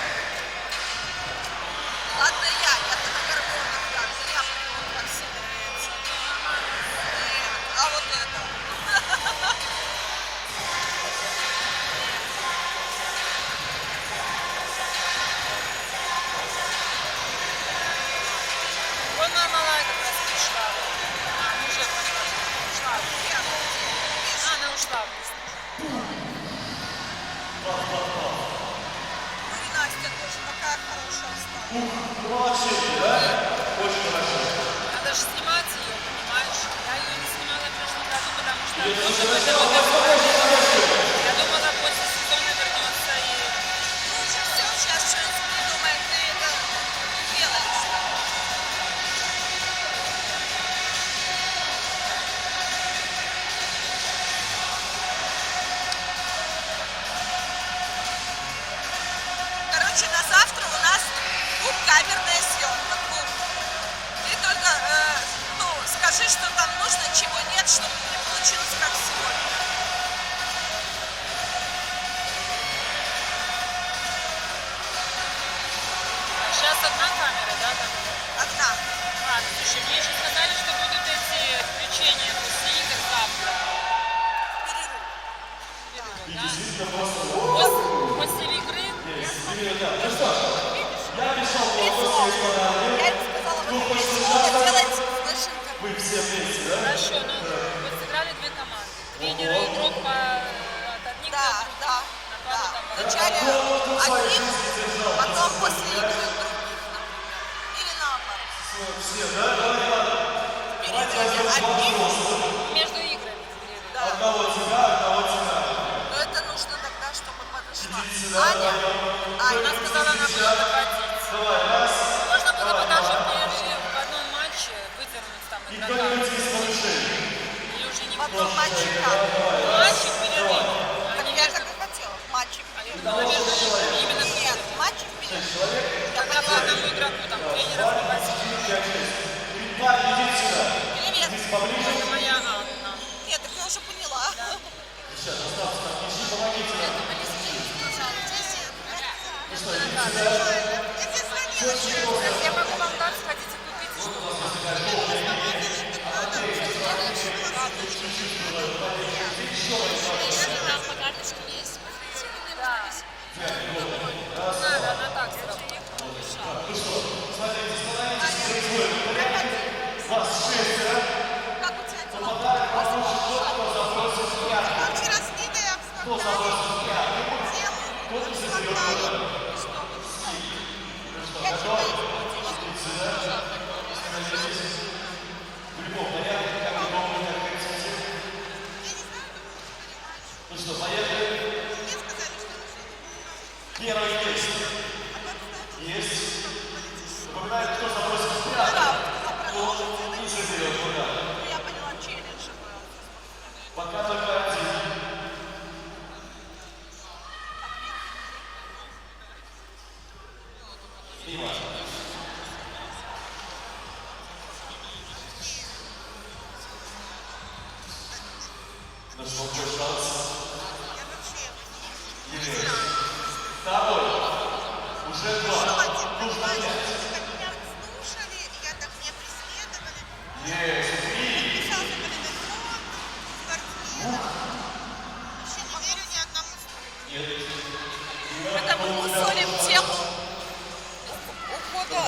Ладно, я-то на гормонах, так, зря он так собирается. А вот это. Вон моя малая как раз пришла. Уже пошла. Ушла. Она ушла. Ну и Настя тоже такая хорошая стала. Надо же снимать ее, понимаешь? Я ее не снимала в прошлом году, потому что тоже в этом году. Я думала, после сезона вернется и... Ну уже все, сейчас что-нибудь придумает, ты это делаешь. Короче, на завтра у нас камерная съемка. Ты только ну, скажи, что там нужно, чего нет, чтобы не получилось как сегодня. Сейчас одна камера, да, там? Одна. Ладно, слушай, мне еще сказали, что будут эти включения после игр завтра. Перерыв. Да? После игры? Я им сказала, вот три слова делать с машинками. Хорошо, ну вот сыграли две команды. Тренер и игрок от одних Да, до других. да, На да. пару там Вначале один, потом после игры других, например. Или наоборот. Впереди одни, между играми. да. Но это нужно тогда, чтобы подошла Аня. Она сказала, она будет подводить. Можно было бы даже в перерыве в одном матче выдернуть там игрока. Или уже не Потом матчи как? матче в перерыве. Так я так и хотела. Матчи в А я перерыве. думала, между играми. Именно Нет, матчи в перерыве. Я тогда по хотела. одному игроку, там тренера вывозить. Привет. Это моя Анна. Нет, так я уже поняла. Я могу вам дать, хотите купить что-то. Да. Надо, она так сработала. Как у тебя дела? Это мы мусолим тему ухода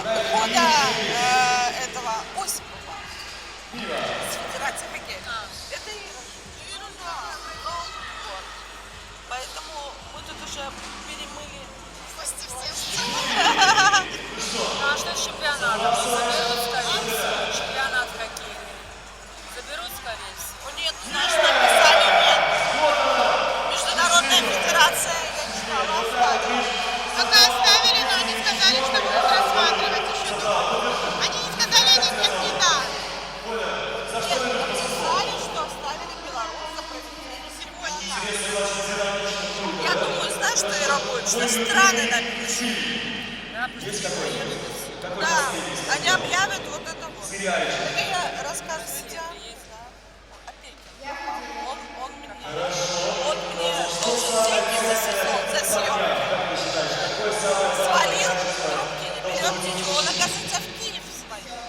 этого Осипова с Федерации хоккея. Это ерунда. Вот. Поэтому мы тут уже перемыли почти все. Ну а что с чемпионатом? Заберут, скорее всего. Чемпионат хоккейный. Заберут, скорее всего. Нет, знаешь, написали нет. Международная федерация, я не знала, оставила. Пока оставили, но они сказали, что будут рассматривать еще долго. Они не сказали, они всех не дали. Нет, написали, что оставили белорусов сегодня. Я думаю, знаешь, что Ира будет? Что страны напишут. Да, пусть поедут. Да, они объявят вот это вот. Это я рассказываю Диане. Он мне должен деньги за сезон, за съемки. Свалил, трубки не берет, ничего. Он, оказывается, в Киев свалил.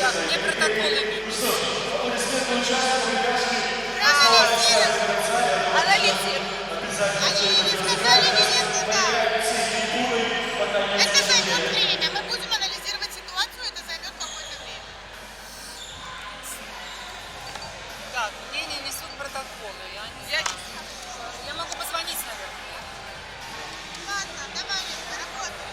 Так, мне протоколы выпишут. Анализируем. Они не сказали, нет, да. Это займет время. Мы будем анализировать ситуацию, это займет какое-то время. Так, мне не несут протоколы. Я могу позвонить, наверное. Ладно, давай, Лиза, работай.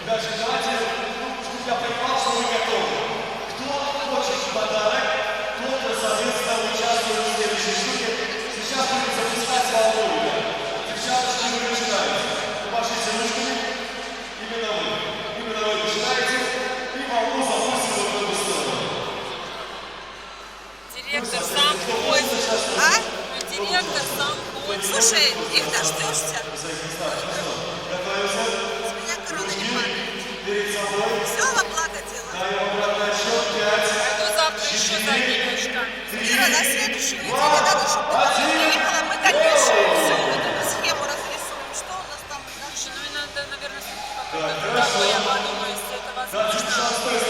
Дальше давайте, чтобы я понимал, что вы готовы. Кто хочет подарок, тот, соответственно, участвует в следующей штуке. Сейчас будем запускать волну. Девчаточки, вы начинаете. Помашите ручками. Именно вы начинаете. И волну запустим в эту сторону. Директор сам ходит. А? Директор сам ходит. Слушай, их дождешься. С меня корона не падает. Все, оплата дела. Пойду завтра еще за одними очками. Ира, на следующей неделе надо, чтобы ты приехала. Мы дальнейшую всю вот эту схему разрисуем. Что у нас там дальше? Ну и надо, наверное, все-таки какой-то трудовой, я подумаю, если это возможно, устроить.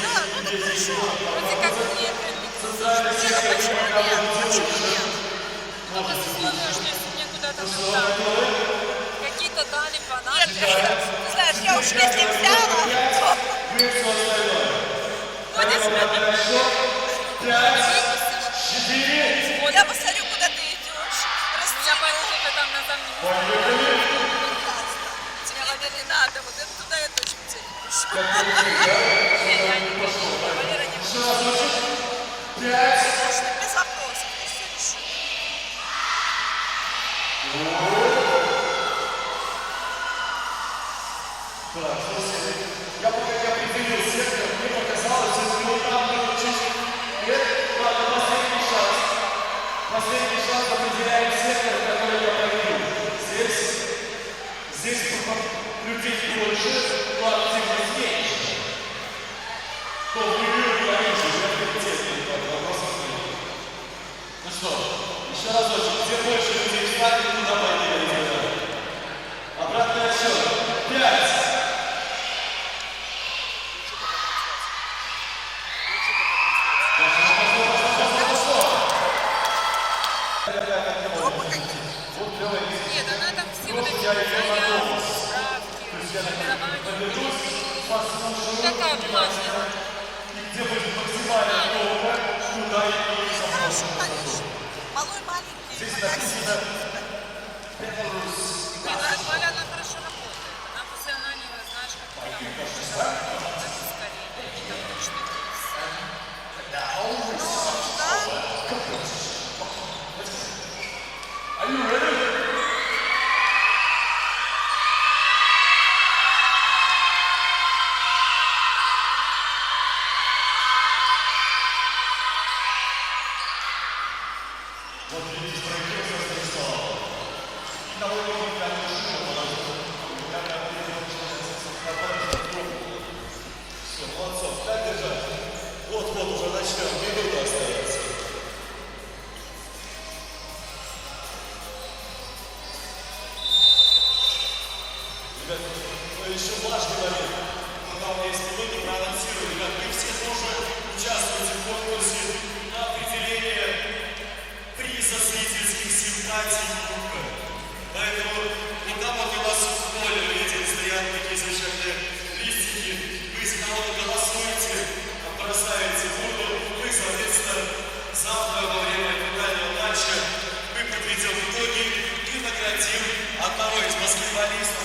Да, ну так хорошо. Вроде как мне это не Не, ну почему нет? Почему нет? только с условием, что если мне куда-то там какие-то дали Нет, фанаты. ты знаешь, я уж если взяла, то я посмотрю, куда ты идешь. Я пойду только там на замке. Тебе, Валера, не надо. Вот это туда я точно тебя не пущу. Я не пишу. Валера, не пущу. Конечно, без вопросов. Ты все решишь. Я пока не определил сектор, мне показалось, что мы там чуть ладно, последний шанс. Последний шанс определяем сектор, который я проведу. Здесь людей больше, но активность меньше. То выиграю, я вижу, я приоритетный, вопросов нет. Ну что, еще разочек, где больше людей встанет, туда пойдем. Обратный отсчет. 5. Нет, она там все вот эти заявки, справки, формирование. Такая бумажная. Где будет максимально долго, туда и Хорошо, конечно. Малой маленький. здесь написано Все, молодцов. Так держать. Вот-вот уже начнем. Минута остается. Ребят, еще важный момент. Пока если вы не проанонсировали, ребят, вы все тоже участвуете в конкурсе на определение приза зрительских симпатий Кубка. Поэтому вот там вот у вас в поле, вы видите, стоят такие замечательные листики. Вы за кого-то голосуете, бросаете в урну. Мы, соответственно, завтра во время финального матча мы подведем итоги и наградим одного из баскетболистов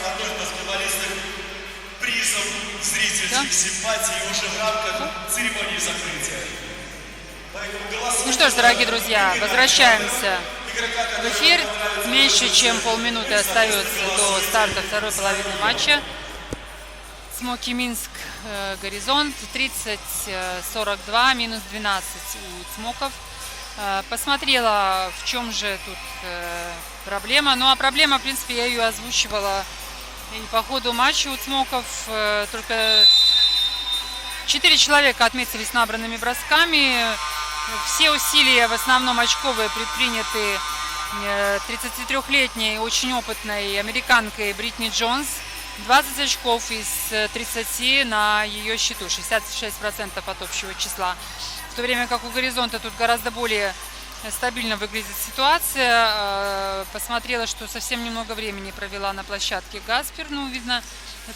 призом зрительских симпатий уже в рамках церемонии закрытия. Поэтому голосуйте. Ну что ж, дорогие друзья, возвращаемся в эфир. Меньше чем полминуты остается до старта второй половины матча. Смоки Минск, Горизонт, 30-42, минус 12 у Смоков. Посмотрела, в чем же тут проблема. Ну а проблема, в принципе, я ее озвучивала и по ходу матча у Смоков. Только 4 человека отметились набранными бросками. Все усилия, в основном очковые, предприняты 33-летней, очень опытной американкой Бритни Джонс. 20 очков из 30 на ее счету, 66% от общего числа. В то время как у Горизонта тут гораздо более стабильно выглядит ситуация. Посмотрела, что совсем немного времени провела на площадке Гаспер. Ну, видно,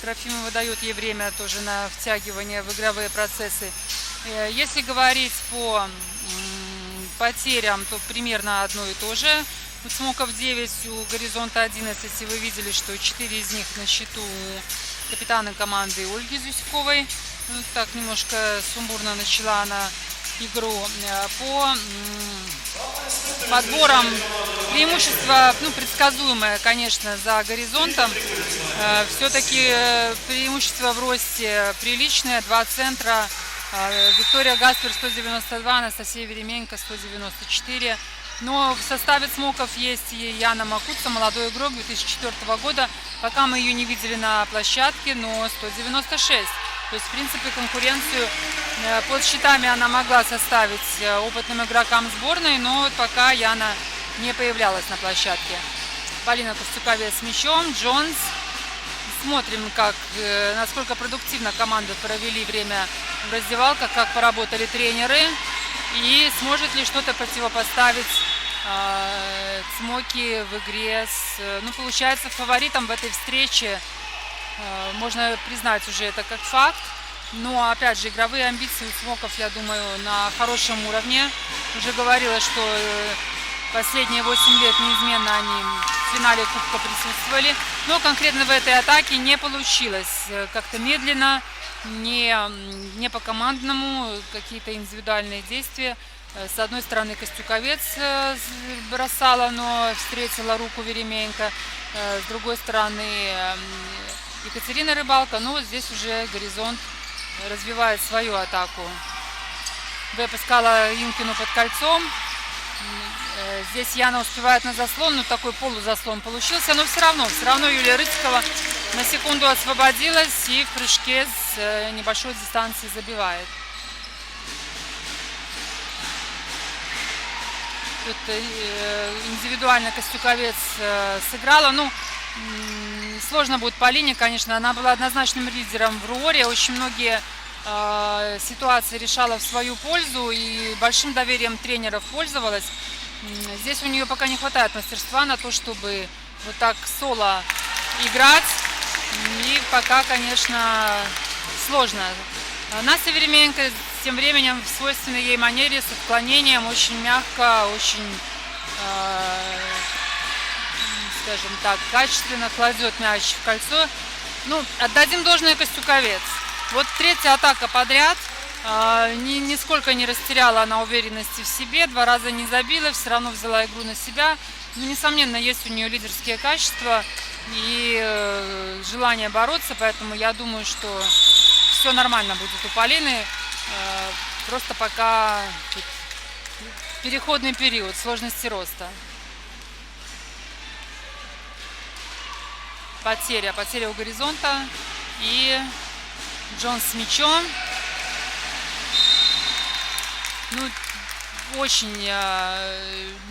Трофимова дает ей время тоже на втягивание в игровые процессы. Если говорить по потерям, то примерно одно и то же. У Смоков 9, у Горизонта 11. И вы видели, что 4 из них на счету у капитана команды Ольги Зюськовой. Ну, так немножко сумбурно начала она игру. По подборам преимущество, ну, предсказуемое, конечно, за Горизонтом. Все-таки преимущество в росте приличное. 2 центра. Виктория Гаспер 192, Анастасия Веременко 194. Но в составе Смоков есть и Яна Макутса, молодой игрок 2004 года. Пока мы ее не видели на площадке, но 196. То есть, в принципе, конкуренцию под счетами она могла составить опытным игрокам сборной, но пока Яна не появлялась на площадке. Полина Костюковец с мячом, Джонс. Смотрим, насколько продуктивно команды провели время в раздевалках, как поработали тренеры. И сможет ли что-то противопоставить Смоки в игре ну, получается, фаворитом в этой встрече. Можно признать уже это как факт. Но, опять же, игровые амбиции у Смоков, я думаю, на хорошем уровне. Уже говорила, что последние 8 лет неизменно они в финале Кубка присутствовали. Но конкретно в этой атаке не получилось. Как-то медленно, не по командному, какие-то индивидуальные действия. С одной стороны Костюковец бросала, но встретила руку Веременко. С другой стороны Екатерина Рыбалка. Но вот здесь уже Горизонт развивает свою атаку. Веб искала Инкину под кольцом. Здесь Яна успевает на заслон, но такой полузаслон получился. Но все равно Юлия Рыцкова на секунду освободилась и в прыжке с небольшой дистанции забивает. Тут индивидуально Костюковец сыграла. Ну, сложно будет Полине, конечно. Она была однозначным лидером в Руоре. Очень многие ситуации решала в свою пользу и большим доверием тренеров пользовалась. Здесь у нее пока не хватает мастерства на то, чтобы вот так соло играть. И пока, конечно, сложно. Настя Веременко тем временем в свойственной ей манере с отклонением очень мягко, очень, скажем так, качественно кладет мяч в кольцо. Ну, отдадим должное Костюковец. Вот третья атака подряд. Нисколько не растеряла она уверенности в себе. 2 раза не забила, все равно взяла игру на себя. Ну, несомненно, есть у нее лидерские качества и желание бороться. Поэтому я думаю, что все нормально будет у Полины. Просто пока переходный период, сложности роста. Потеря у горизонта. И Джонс с мячом. Ну, очень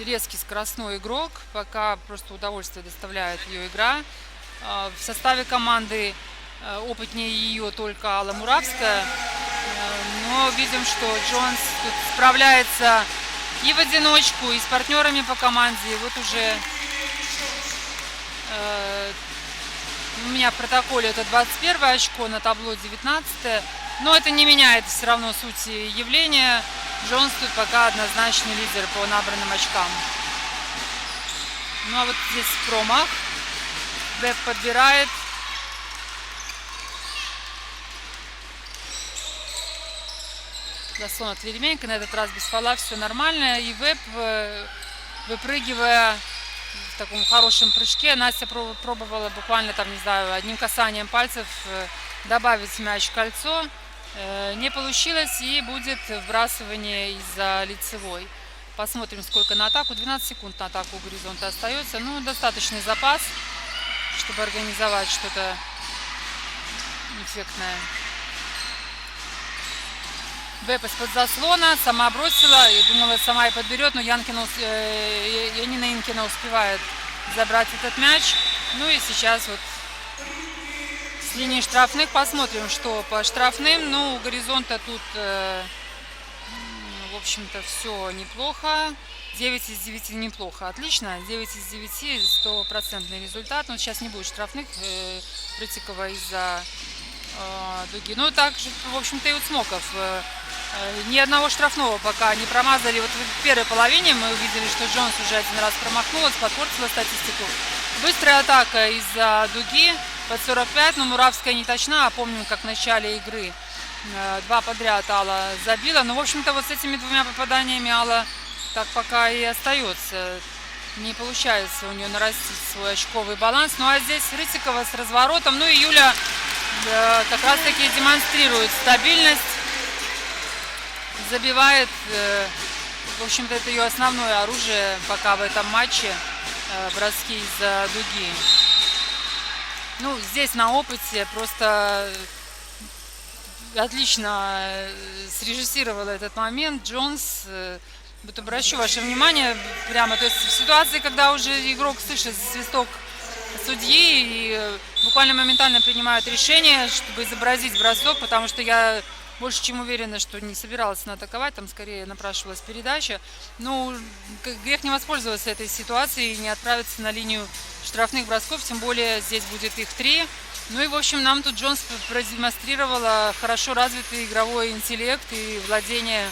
резкий скоростной игрок. Пока просто удовольствие доставляет ее игра. В составе команды опытнее ее только Алла Муравская. Но видим, что Джонс тут справляется и в одиночку, и с партнерами по команде. И вот уже у меня в протоколе это 21 очко, на табло 19. Но это не меняет все равно сути явления. Джонс тут пока однозначный лидер по набранным очкам. Ну а вот здесь промах. Веб подбирает. Заслон от Веременко. На этот раз без фола все нормально. И Веб, выпрыгивая в таком хорошем прыжке, Настя пробовала буквально там, не знаю, одним касанием пальцев добавить мяч в кольцо. Не получилось, и будет вбрасывание из-за лицевой. Посмотрим, сколько на атаку. 12 секунд на атаку у горизонта остается. Ну, достаточный запас, чтобы организовать что-то эффектное. Веб из-под заслона, сама бросила, и думала, сама и подберет, но Янина Инкина успевает забрать этот мяч. Ну и сейчас вот с линии штрафных посмотрим, что по штрафным. Ну, у горизонта тут, в общем-то, все неплохо. 9 из 9 неплохо, отлично. 9 из 9 стопроцентный результат. Но сейчас не будет штрафных Рытикова из-за дуги. Ну, также, в общем-то, и у Цмоков. Ни одного штрафного пока не промазали. Вот в первой половине мы увидели, что Джонс уже один раз промахнулась, подпортила статистику. Быстрая атака из-за дуги под 45, но Муравская не точна. Помним, как в начале игры 2 подряд Алла забила. Но, в общем-то, вот с этими 2 попаданиями Алла так пока и остается. Не получается у нее нарастить свой очковый баланс. Ну а здесь Рытикова с разворотом. Ну и Юля как раз-таки демонстрирует стабильность. Забивает, в общем-то, это ее основное оружие пока в этом матче, броски из-за дуги. Ну, здесь на опыте просто отлично срежиссировала этот момент Джонс. Вот обращу ваше внимание прямо, то есть в ситуации, когда уже игрок слышит свисток судьи и буквально моментально принимает решение, чтобы изобразить бросок, потому что я больше чем уверена, что не собиралась она атаковать, там скорее напрашивалась передача. Ну, грех не воспользоваться этой ситуацией и не отправиться на линию штрафных бросков, тем более здесь будет их 3. Ну и, в общем, нам тут Джонс продемонстрировала хорошо развитый игровой интеллект и владение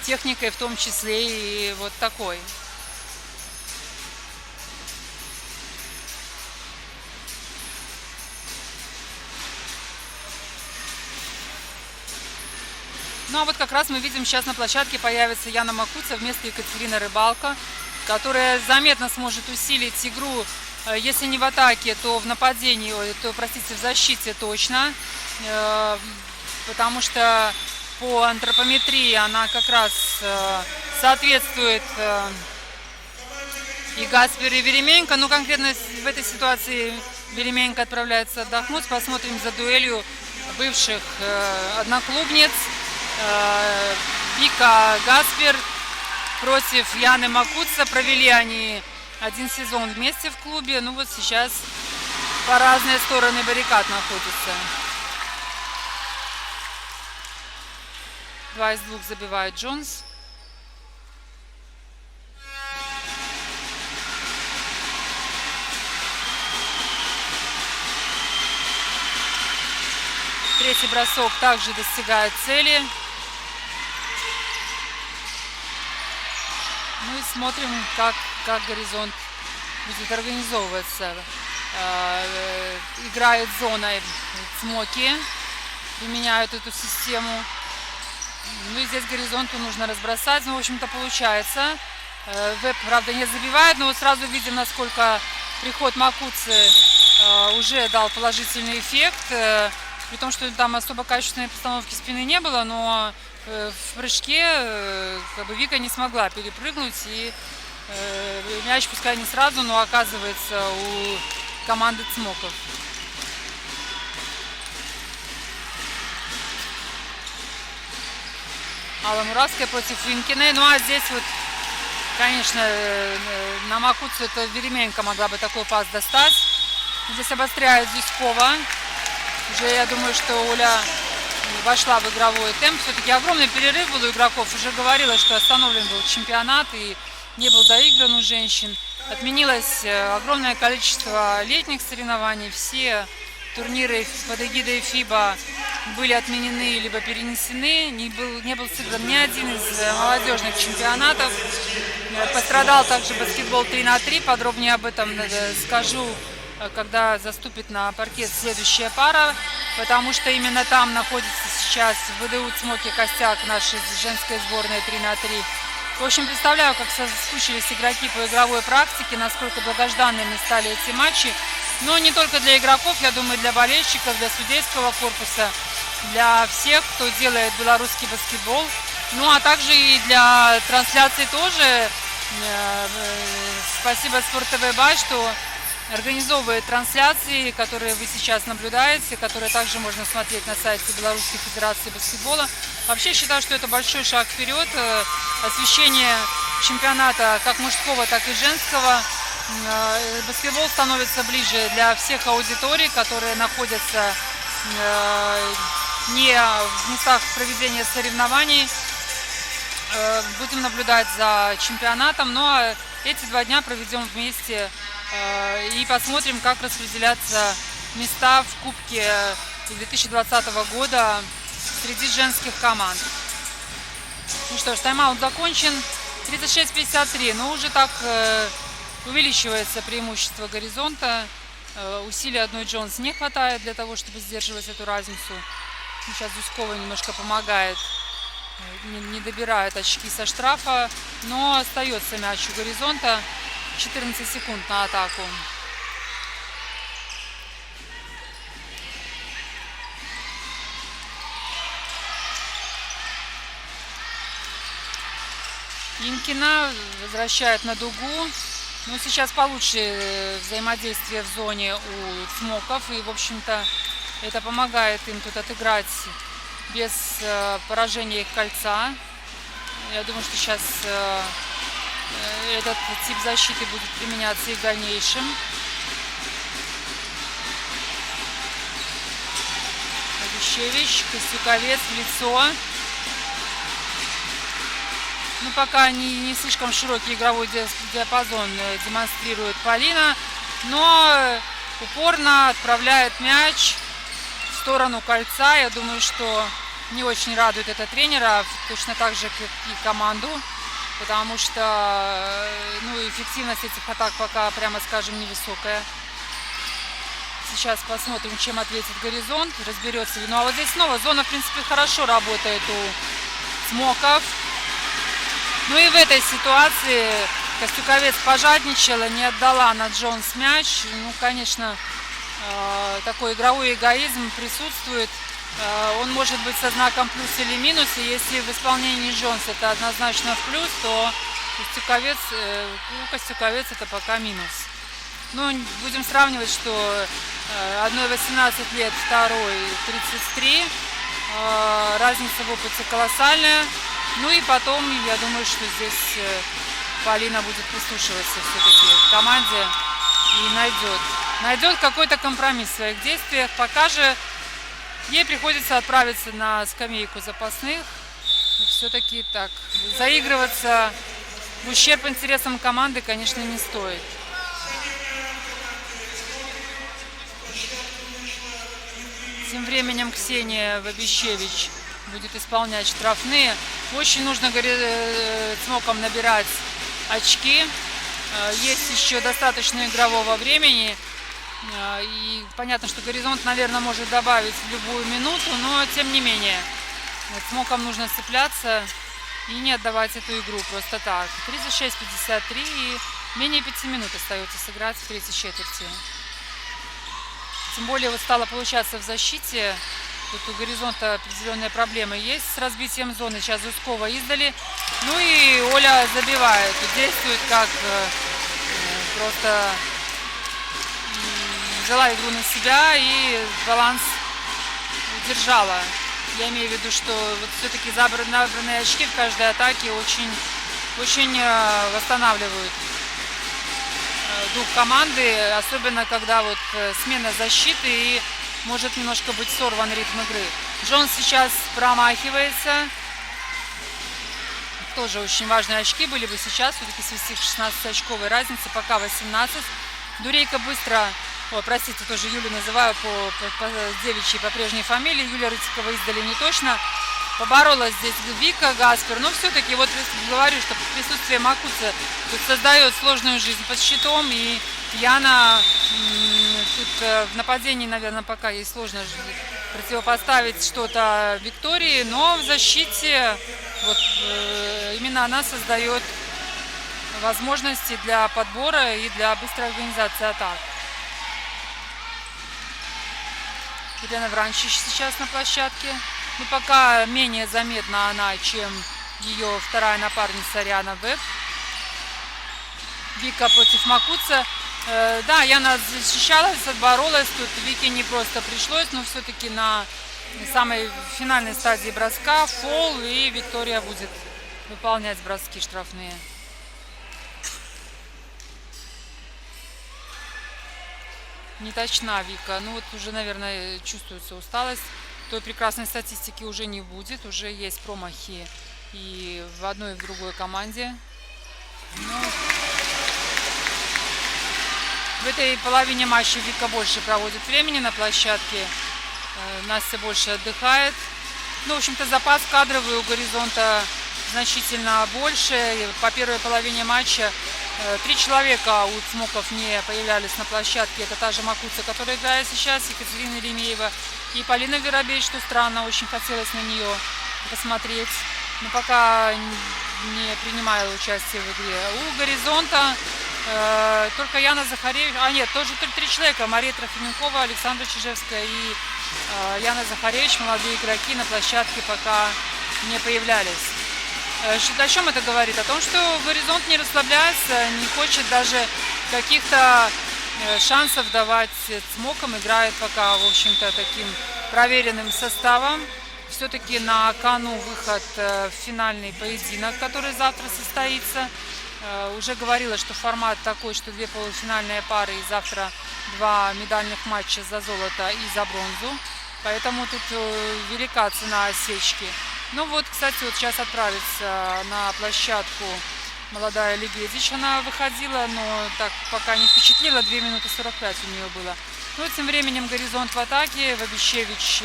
техникой в том числе, и вот такой. Ну а вот как раз мы видим, сейчас на площадке появится Яна Макуца вместо Екатерины Рыбалко, которая заметно сможет усилить игру, если не в атаке, то в нападении, то, простите, в защите точно, потому что по антропометрии она как раз соответствует и Гаспер, и Веременко. Ну, конкретно в этой ситуации Веременко отправляется отдохнуть. Посмотрим за дуэлью бывших одноклубниц. Вика Гаспер против Яны Макуца. Провели они один сезон вместе в клубе. Ну вот сейчас по разные стороны баррикад находятся. 2 из 2 забивает Джонс. Третий бросок также достигает цели. Ну и смотрим, как горизонт будет организовываться. Играет зоной Цмоки, применяют эту систему. Ну и здесь горизонту нужно разбросать. Ну, в общем-то, получается. Веб, правда, не забивает, но вот сразу видим, насколько приход Макуцы уже дал положительный эффект. При том, что там особо качественной постановки спины не было, но в прыжке как бы Вика не смогла перепрыгнуть. И мяч, пускай не сразу, но оказывается у команды Цмоков. Алла Муравская против Винкиной. Ну а здесь вот, конечно, на Макуцу это Веременко могла бы такой пас достать. Здесь обостряет Зюськова. Уже я думаю, что Оля вошла в игровой темп. Все-таки огромный перерыв был у игроков. Уже говорила, что остановлен был чемпионат и не был доигран у женщин. Отменилось огромное количество летних соревнований. Все турниры под эгидой ФИБА были отменены либо перенесены. Не был сыгран ни один из молодежных чемпионатов. Пострадал также баскетбол 3×3. Подробнее об этом скажу, когда заступит на паркет следующая пара, потому что именно там находится сейчас в ВДУ Цмоки костяк нашей женской сборной 3×3. В общем, представляю, как соскучились игроки по игровой практике, насколько долгожданными стали эти матчи. Но не только для игроков, я думаю, для болельщиков, для судейского корпуса, для всех, кто делает белорусский баскетбол. Ну, а также и для трансляции тоже. Спасибо Спорт ТВ Бай, что организовывает трансляции, которые вы сейчас наблюдаете, которые также можно смотреть на сайте Белорусской Федерации баскетбола. Вообще считаю, что это большой шаг вперед, освещение чемпионата как мужского, так и женского. Баскетбол становится ближе для всех аудиторий, которые находятся не в местах проведения соревнований. Будем наблюдать за чемпионатом, но эти 2 дня проведем вместе и посмотрим, как распределятся места в Кубке 2020 года среди женских команд. Ну что ж, тайм-аут закончен. 36-53. Но уже так увеличивается преимущество Горизонта. Усилий одной Джонс не хватает для того, чтобы сдерживать эту разницу. Сейчас Зюськова немножко помогает. Не добирает очки со штрафа. Но остается мяч у Горизонта. 14 секунд на атаку. Инкина возвращает на дугу. Но сейчас получше взаимодействие в зоне у Цмоков. И, в общем-то, это помогает им тут отыграть без поражения их кольца. Я думаю, что сейчас этот тип защиты будет применяться и в дальнейшем. Обещевич, Костюковец в лицо. Ну, пока не слишком широкий игровой диапазон демонстрирует Полина, но упорно отправляет мяч в сторону кольца. Я думаю, что не очень радует это тренера, точно так же, как и команду. Потому что эффективность этих атак пока, прямо скажем, невысокая. Сейчас посмотрим, чем ответит Горизонт, разберется ли. Ну а вот здесь снова зона, в принципе, хорошо работает у Цмоков. Ну и в этой ситуации Костюковец пожадничала, не отдала на Джонс мяч. Ну, конечно, такой игровой эгоизм присутствует. Он может быть со знаком плюс или минус, и если в исполнении Джонс это однозначно в плюс, то Костюковец это пока минус. Ну, будем сравнивать, что одной 18 лет, второй 33. Разница в опыте колоссальная. Ну и потом, я думаю, что здесь Полина будет прислушиваться все-таки к команде и найдет какой-то компромисс в своих действиях. Пока же ей приходится отправиться на скамейку запасных. Все-таки так, заигрываться в ущерб интересам команды, конечно, не стоит. Тем временем Ксения Вабищевич будет исполнять штрафные. Очень нужно Цмокам набирать очки. Есть еще достаточно игрового времени. И понятно, что Горизонт, наверное, может добавить в любую минуту, но тем не менее Цмокам нужно цепляться и не отдавать эту игру просто так. 36-53 и менее 5 минут остается сыграть в третьей четверти. Тем более вот стало получаться в защите. Тут у Горизонта определенные проблемы есть с разбитием зоны. Сейчас Зюськова издали. Ну и Оля забивает. И действует как просто взяла игру на себя и баланс удержала. Я имею в виду, что вот все-таки набранные очки в каждой атаке очень восстанавливают дух команды, особенно когда вот смена защиты и может немножко быть сорван ритм игры. Джонс сейчас промахивается. Тоже очень важные очки были бы сейчас, все-таки свести к 16-очковой разнице, пока 18. Дурейка быстро, простите, тоже Юлю называю по девичьей, по прежней фамилии, Юлия Рытикова издали не точно. Поборолась здесь Вика Гаспер, но все-таки вот говорю, что присутствие Макуца тут создает сложную жизнь под щитом, и Яна тут в нападении, наверное, пока ей сложно противопоставить что-то Виктории, но в защите вот именно она создает возможности для подбора и для быстрой организации атак. Елена Вранчич сейчас на площадке. Но пока менее заметна она, чем ее вторая напарница Ариана Веб. Вика против Макуца. Да, Яна защищалась, отборолась. Тут Вике не просто пришлось, но все-таки на самой финальной стадии броска фол, и Виктория будет выполнять броски штрафные. Не точна Вика. Ну вот уже, наверное, чувствуется усталость. Той прекрасной статистики уже не будет. Уже есть промахи и в одной, и в другой команде. Но в этой половине матча Вика больше проводит времени на площадке. Настя больше отдыхает. Ну, в общем-то, запас кадровый у Горизонта значительно больше. По первой половине матча 3 человека у Цмоков не появлялись на площадке. Это та же Макуца, которая играет сейчас, Екатерина Еремеева и Полина Веробей, что странно, очень хотелось на нее посмотреть. Но пока не принимала участие в игре. У Горизонта только Яна Захаревич, нет, тоже 3 человека. Мария Трофименкова, Александра Чижевская и Яна Захаревич, молодые игроки, на площадке пока не появлялись. О чем это говорит? О том, что Горизонт не расслабляется, не хочет даже каких-то шансов давать Цмокам, играет пока, в общем-то, таким проверенным составом. Все-таки на кону выход в финальный поединок, который завтра состоится. Уже говорила, что формат такой, что 2 полуфинальные пары и завтра 2 медальных матча за золото и за бронзу. Поэтому тут велика цена осечки. Ну вот, кстати, вот сейчас отправится на площадку молодая Лебедич. Она выходила, но так пока не впечатлила. 2 минуты 45 у нее было. Ну, тем временем Горизонт в атаке. Вабищевич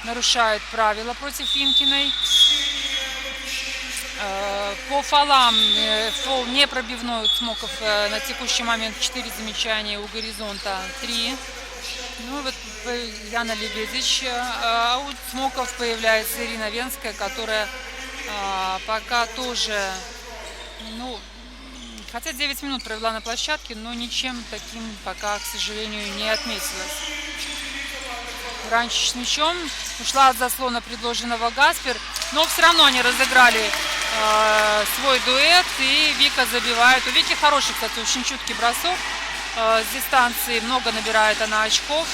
нарушает правила против Инкиной. По фолам, фол не пробивной у Цмоков на текущий момент 4 замечания, у Горизонта 3. Ну вот Яна Лебедич, а у Цмоков появляется Ирина Венская, которая пока тоже, ну, хотя 9 минут провела на площадке, но ничем таким пока, к сожалению, не отметилась. Вранчич с мячом, ушла от заслона предложенного Гаспер, но все равно они разыграли свой дуэт, и Вика забивает. У Вики хороший, кстати, очень чуткий бросок. С дистанции много набирает она очков.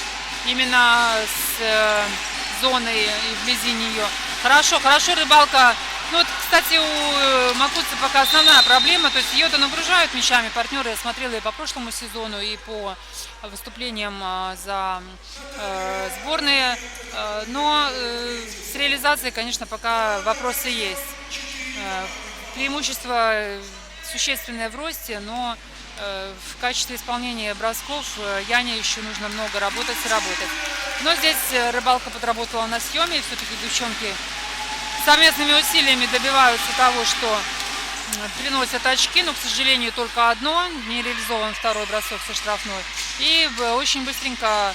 Именно с зоны и вблизи нее. Хорошо Рыбалка. Ну вот, кстати, у Макуца пока основная проблема. То есть ее-то нагружают мячами партнеры. Я смотрела и по прошлому сезону, и по выступлениям за сборные. Но с реализацией, конечно, пока вопросы есть. Преимущество существенное в росте, но в качестве исполнения бросков Яне еще нужно много работать и работать. Но здесь Рыбалка подработала на съеме, все-таки девчонки совместными усилиями добиваются того, что приносят очки, но, к сожалению, только одно, не реализован второй бросок со штрафной. И очень быстренько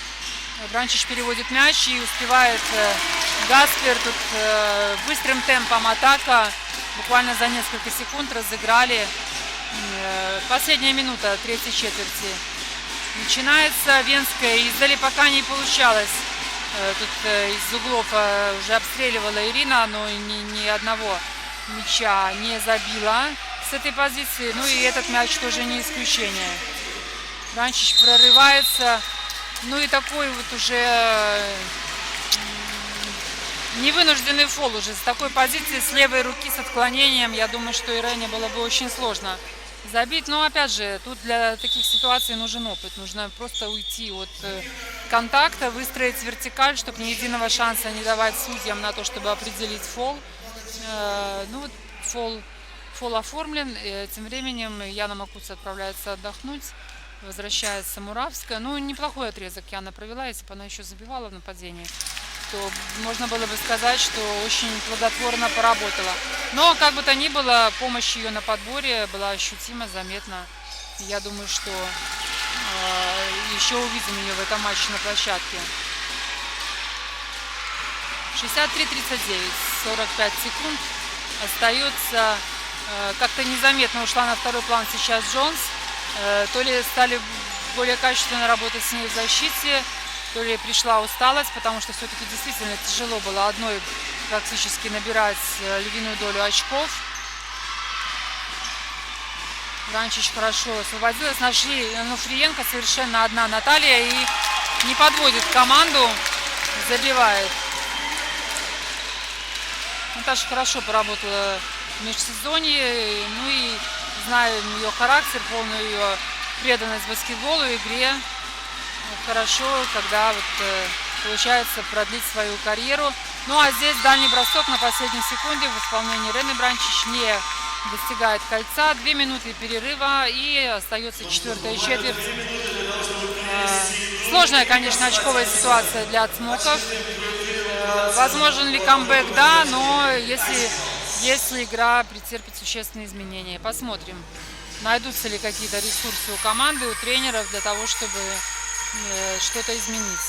Вранчич переводит мяч и успевает Гаспер тут быстрым темпом атака. Буквально за несколько секунд разыграли. Последняя минута третьей четверти. Начинается Венская. Издали пока не получалось. Тут из углов уже обстреливала Ирина, но ни одного мяча не забила с этой позиции. Ну и этот мяч тоже не исключение. Вранчич прорывается. Ну и такой вот уже невынужденный фол уже. С такой позиции, с левой руки, с отклонением, я думаю, что Ирене было бы очень сложно забить. Но опять же, тут для таких ситуаций нужен опыт. Нужно просто уйти от контакта, выстроить вертикаль, чтобы ни единого шанса не давать судьям на то, чтобы определить фол. Ну вот фол оформлен. Тем временем Яна Макуц отправляется отдохнуть. Возвращается Муравская. Ну, неплохой отрезок Яна провела. Если бы она еще забивала в нападении, то можно было бы сказать, что очень плодотворно поработала. Но, как бы то ни было, помощь ее на подборе была ощутима, заметна. Я думаю, что еще увидим ее в этом матче на площадке. 63-39, 45 секунд. Остается, как-то незаметно ушла на второй план сейчас Джонс. То ли стали более качественно работать с ней в защите, то ли пришла усталость, потому что все-таки действительно тяжело было одной практически набирать львиную долю очков. Бранчич хорошо освободилась. Нашли Нуфриенко, совершенно одна Наталья, и не подводит команду, забивает. Наташа хорошо поработала в межсезонье, ну и знаем ее характер, полную ее преданность баскетболу, игре. Хорошо, когда вот, получается продлить свою карьеру. Ну а здесь дальний бросок на последней секунде в исполнении Ирены Бранчич не достигает кольца. 2 минуты перерыва и остается четвертая четверть. Сложная, конечно, очковая ситуация для Цмоков. Возможен ли камбэк? Да, но если игра претерпит существенные изменения. Посмотрим, найдутся ли какие-то ресурсы у команды, у тренеров для того, чтобы что-то изменить.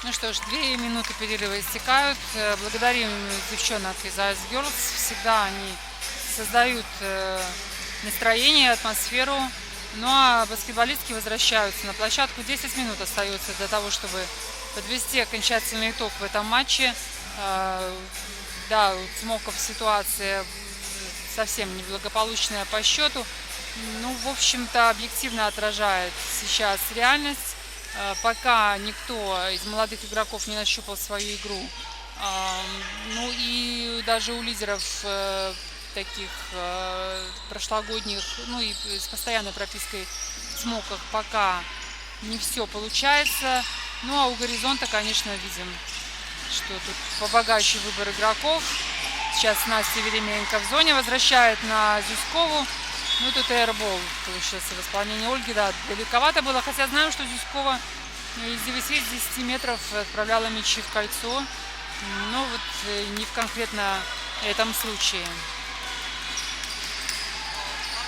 Ну что ж, 2 минуты перерыва истекают. Благодарим девчонок из Ice Girls. Всегда они создают настроение, атмосферу. Ну а баскетболистки возвращаются на площадку. 10 минут остается для того, чтобы подвести окончательный итог в этом матче. Да, у Цмоков ситуация совсем неблагополучная по счету. Ну, в общем-то, объективно отражает сейчас реальность. Пока никто из молодых игроков не нащупал свою игру. Ну и даже у лидеров таких прошлогодних, ну и с постоянной пропиской в Цмоках пока не все получается. Ну а у Горизонта, конечно, видим, что тут побогаче выбор игроков. Сейчас Настя Веременко в зоне возвращает на Зюзькову. Ну, тут эйрбол получился в исполнении Ольги. Да, далековато было, хотя знаем, что Зюзькова из 10 метров отправляла мячи в кольцо. Но вот не в конкретно этом случае.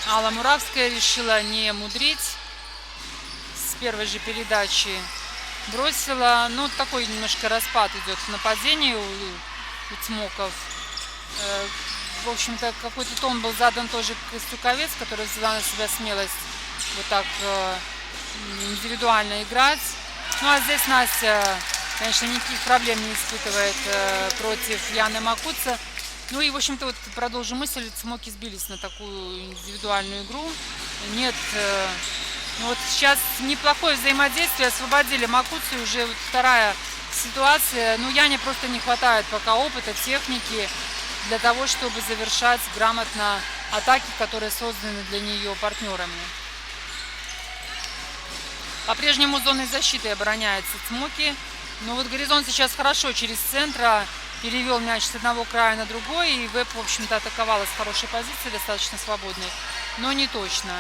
Алла Муравская решила не мудрить. С первой же передачи бросила. Ну, такой немножко распад идет в нападении у Цмоков. В общем-то, какой-то тон был задан тоже Костюковец, который взяла на себя смелость вот так индивидуально играть. Ну а здесь Настя, конечно, никаких проблем не испытывает против Яны Макуца. Ну и, в общем-то, вот продолжу мысль, Цмоки сбились на такую индивидуальную игру. Нет, ну вот сейчас неплохое взаимодействие, освободили Макуцу, уже вот вторая ситуация. Ну, Яне просто не хватает пока опыта, техники для того, чтобы завершать грамотно атаки, которые созданы для нее партнерами. По-прежнему зоной защиты обороняется Цмоки. Но вот Горизонт сейчас хорошо через центра перевел мяч с одного края на другой. И Веб, в общем-то, атаковала с хорошей позиции, достаточно свободной, но не точно.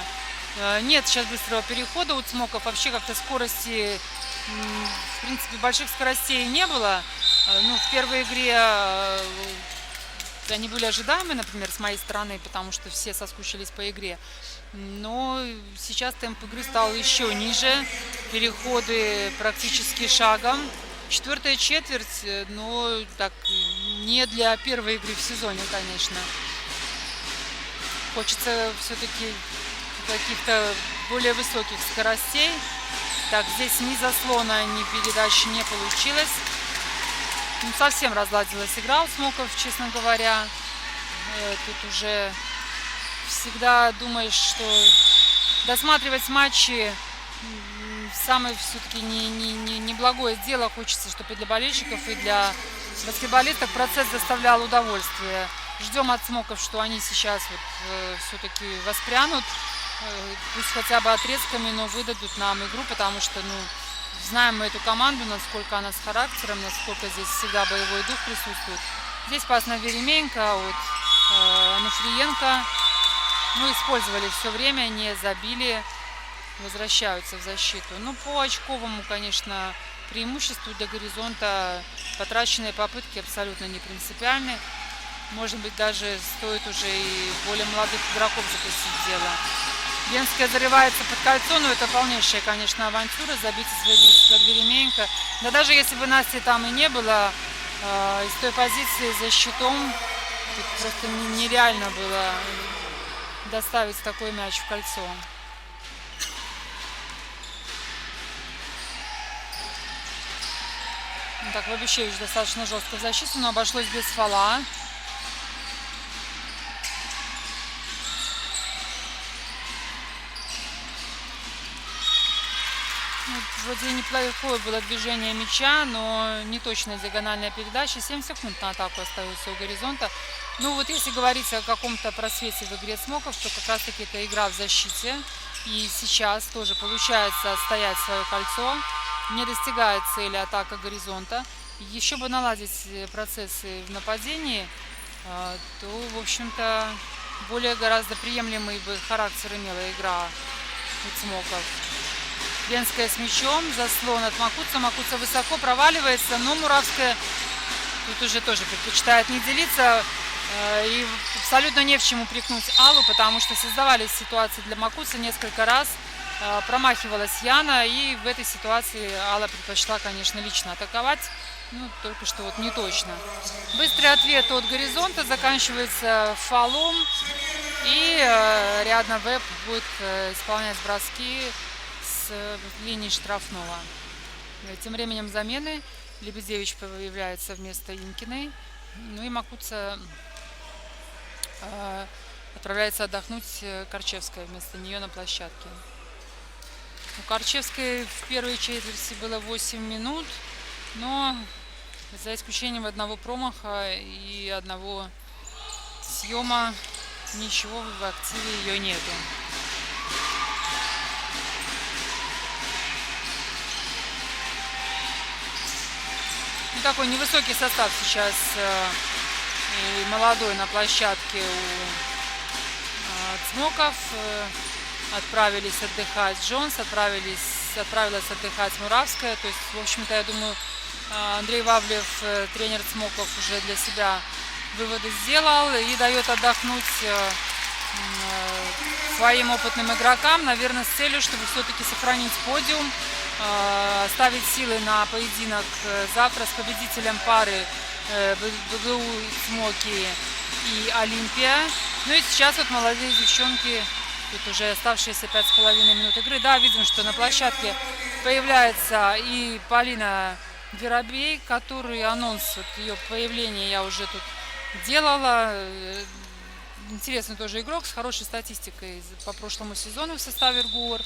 Нет сейчас быстрого перехода у Цмоков. Вообще как-то скорости, в принципе, больших скоростей не было. Ну, в первой игре они были ожидаемы, например, с моей стороны, потому что все соскучились по игре. Но сейчас темп игры стал еще ниже, переходы практически шагом. Четвертая четверть, но так не для первой игры в сезоне, конечно. Хочется все-таки каких-то более высоких скоростей. Так, здесь ни заслона, ни передачи не получилось. Ну, совсем разладилась игра у Цмоков, честно говоря. Тут уже всегда думаешь, что досматривать матчи самое все-таки неблагое дело. Хочется, чтобы и для болельщиков, и для баскетболистов процесс доставлял удовольствие. Ждем от Цмоков, что они сейчас вот все-таки воспрянут, пусть хотя бы отрезками, но выдадут нам игру, потому что, ну, знаем мы эту команду, насколько она с характером, насколько здесь всегда боевой дух присутствует. Здесь пас на Веременко от Ануфриенко. Ну, использовали все время, не забили, возвращаются в защиту. Ну, по очковому, конечно, преимуществу для Горизонта потраченные попытки абсолютно не принципиальны. Может быть, даже стоит уже и более молодых игроков запустить дело. Венская зарывается под кольцо, но это полнейшая, конечно, авантюра, забить из-под Веременко. Да даже если бы Насти там и не было, из той позиции за щитом тут просто нереально было доставить такой мяч в кольцо. Так, Вабищевич достаточно жестко в защиту, но обошлось без фола. Вроде неплохое было движение мяча, но неточная диагональная передача. 7 секунд на атаку остается у Горизонта. Ну вот если говорить о каком-то просвете в игре Цмоков, то как раз таки это игра в защите. И сейчас тоже получается отстоять свое кольцо. Не достигает цели атака Горизонта. Еще бы наладить процессы в нападении, то, в общем-то, более гораздо приемлемый бы характер имела игра у Цмоков. Венская с мячом, заслон от Макуца. Макуца высоко проваливается, но Муравская тут уже тоже предпочитает не делиться. И абсолютно не в чем упрекнуть Аллу, потому что создавались ситуации для Макуца несколько раз. Промахивалась Яна, и в этой ситуации Алла предпочла, конечно, лично атаковать. Ну, только что вот не точно. Быстрый ответ от Горизонта заканчивается фолом. И Риадна Веб будет исполнять броски с линии штрафного. Тем временем замены. Лебедевич появляется вместо Инкиной. Ну и Макуца отправляется отдохнуть Корчевская вместо нее на площадке. У Корчевской в первой четверти было 8 минут, но за исключением одного промаха и одного съема ничего в активе ее нету. Ну, такой невысокий состав сейчас и молодой на площадке у Цмоков. Отправились отдыхать Джонс, отправилась отдыхать Муравская. То есть, в общем-то, я думаю, Андрей Вавлев, тренер Цмоков, уже для себя выводы сделал и дает отдохнуть своим опытным игрокам, наверное, с целью, чтобы все-таки сохранить подиум, ставить силы на поединок завтра с победителем пары БГУ, Смоки и Олимпия. Ну и сейчас вот молодые девчонки, тут уже оставшиеся 5,5 минут игры. Да, видим, что на площадке появляется и Полина Веробей, который анонс вот ее появления я уже тут делала. Интересный тоже игрок с хорошей статистикой по прошлому сезону в составе РГУР.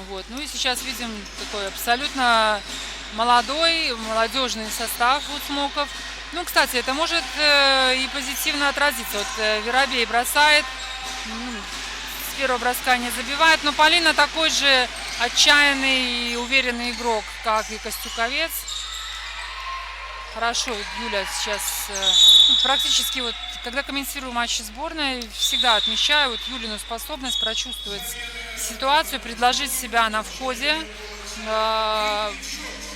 Вот. Ну и сейчас видим такой абсолютно молодежный состав у Смоков. Ну, кстати, это может и позитивно отразиться. Вот Веробей бросает, с первого броска не забивает, но Полина такой же отчаянный и уверенный игрок, как и Костюковец. Хорошо, Юля сейчас практически вот, когда комментирую матчи сборной, всегда отмечаю вот Юлину способность прочувствовать ситуацию, предложить себя на входе.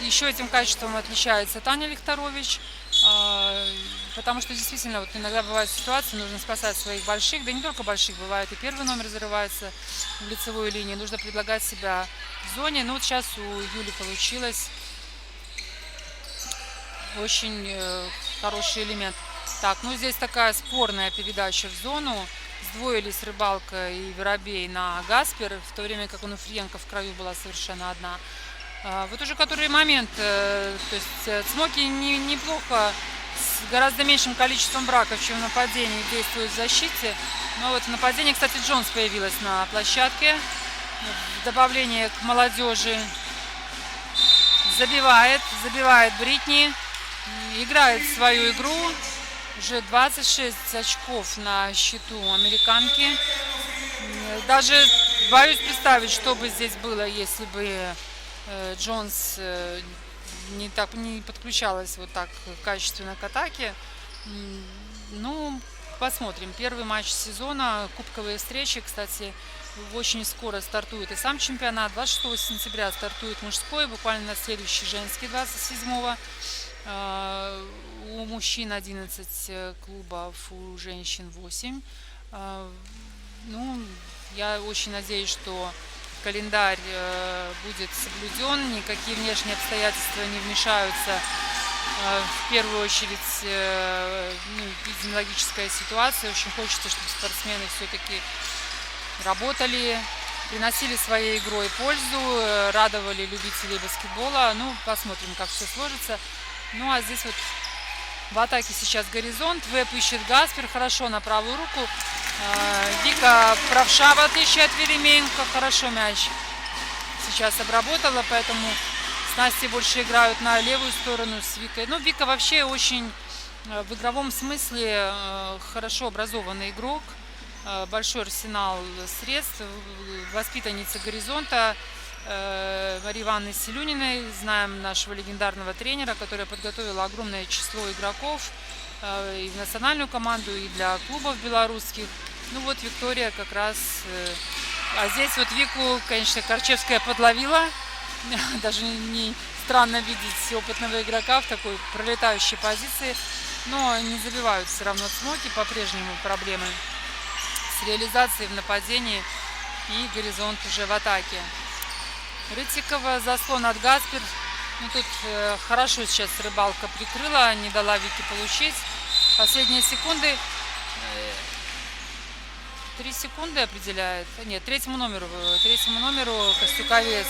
Еще этим качеством отличается Таня Лихторович, потому что действительно вот иногда бывают ситуации, нужно спасать своих больших, да не только больших, бывает и первый номер зарывается в лицевую линию, нужно предлагать себя в зоне. Ну вот сейчас у Юли получилось. Очень хороший элемент. Так, ну здесь такая спорная передача в зону. Сдвоились Рыбалка и Веробей на Гаспер, в то время как у Нуфриенко в краю была совершенно одна. Вот уже который момент, то есть Смоки неплохо, с гораздо меньшим количеством браков, чем в нападении, действуют в защите. Но вот в нападении, кстати, Джонс появилась на площадке. В добавление к молодежи забивает Бритни. Играет свою игру. Уже 26 очков на счету американки. Даже боюсь представить, что бы здесь было, если бы Джонс не подключалась вот так качественно к атаке. Ну, посмотрим. Первый матч сезона, кубковые встречи. Кстати, очень скоро стартует и сам чемпионат. 26 сентября стартует мужской, буквально на следующий женский 27-го. У мужчин 11 клубов, у женщин 8. Ну, я очень надеюсь, что календарь будет соблюден, никакие внешние обстоятельства не вмешаются. В первую очередь, эпидемиологическая ситуация. Очень хочется, чтобы спортсмены все-таки работали, приносили своей игрой пользу, радовали любителей баскетбола. Ну, посмотрим, как все сложится. Ну, а здесь вот в атаке сейчас Горизонт. Веб ищет Гаспер. Хорошо на правую руку. Вика правша, в отличие от Веременко. Хорошо мяч сейчас обработала, поэтому с Настей больше играют на левую сторону с Викой. Ну, Вика вообще очень в игровом смысле хорошо образованный игрок. Большой арсенал средств. Воспитанница Горизонта Марии Ивановны Селюниной, знаем нашего легендарного тренера, которая подготовила огромное число игроков и в национальную команду, и для клубов белорусских. Ну вот Виктория как раз, а здесь вот Вику, конечно, Корчевская подловила, даже не странно видеть опытного игрока в такой пролетающей позиции, но не забивают все равно Смоки, по-прежнему проблемы с реализацией в нападении, и Горизонт уже в атаке. Рытикова, заслон от Гаспер. Ну, тут хорошо сейчас Рыбалка прикрыла, не дала Вике получить. Последние секунды. 3 секунды определяет. Нет, третьему номеру Костюковец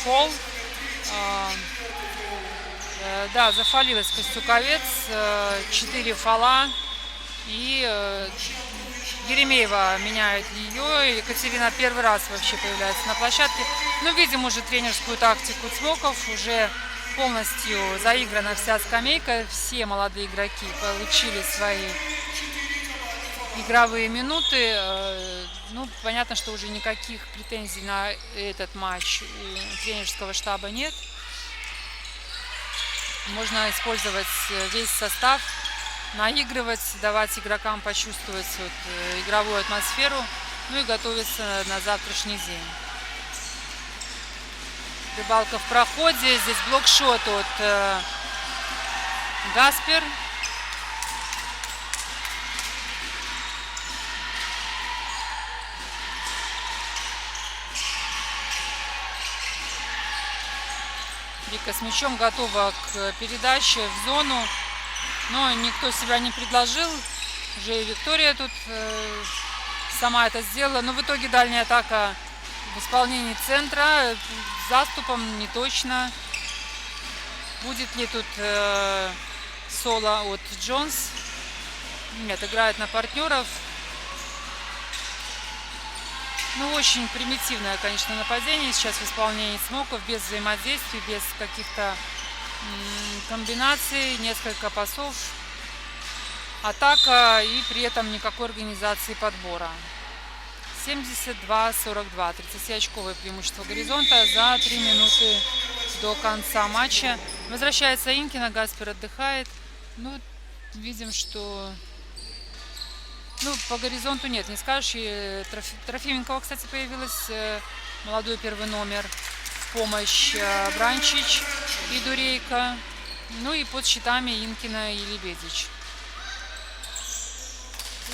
фол. Да, зафолилась Костюковец. 4 фола. И Еремеева меняет ее. Екатерина первый раз вообще появляется на площадке. Ну, видим уже тренерскую тактику Смоков. Уже полностью заиграна вся скамейка. Все молодые игроки получили свои игровые минуты. Ну, понятно, что уже никаких претензий на этот матч у тренерского штаба нет. Можно использовать весь состав, наигрывать, давать игрокам почувствовать вот игровую атмосферу, ну и готовиться на завтрашний день. Рыбалка в проходе, здесь блокшот от Гаспер. Вика с мячом готова к передаче в зону. Но никто себя не предложил. Уже и Виктория тут сама это сделала. Но в итоге дальняя атака в исполнении центра. С заступом не точно. Будет ли тут соло от Джонс? Нет, играет на партнеров. Ну, очень примитивное, конечно, нападение сейчас в исполнении Смоков, без взаимодействий, без каких-то комбинаций, несколько пасов, атака и при этом никакой организации подбора. 72-42, 30-очковое преимущество Горизонта за 3 минуты до конца матча. Возвращается Инкина, Гаспер отдыхает. Ну, видим, что... Ну, по Горизонту нет, не скажешь. Трофименкова, кстати, появилась, молодой первый номер, в помощь Бранчич и Дурейко. Ну и под щитами Инкина и Лебедич.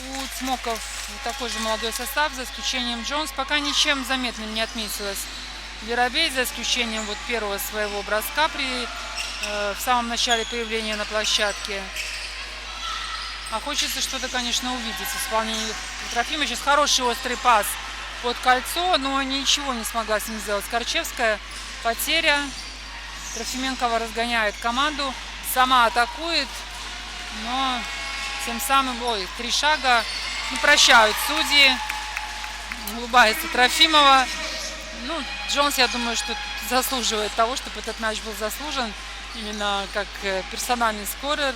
У Смоков такой же молодой состав, за исключением Джонс. Пока ничем заметным не отметилась Веробей, за исключением вот первого своего броска в самом начале появления на площадке. А хочется что-то, конечно, увидеть в исполнении Трофима. Сейчас хороший острый пас под кольцо, но ничего не смогла с ним сделать Корчевская. Потеря. Трофименкова разгоняет команду, сама атакует, но тем самым, 3 шага, ну, прощают судьи. Улыбается Трофимова. Ну, Джонс, я думаю, что заслуживает того, чтобы этот матч был заслужен. Именно как персональный скорер.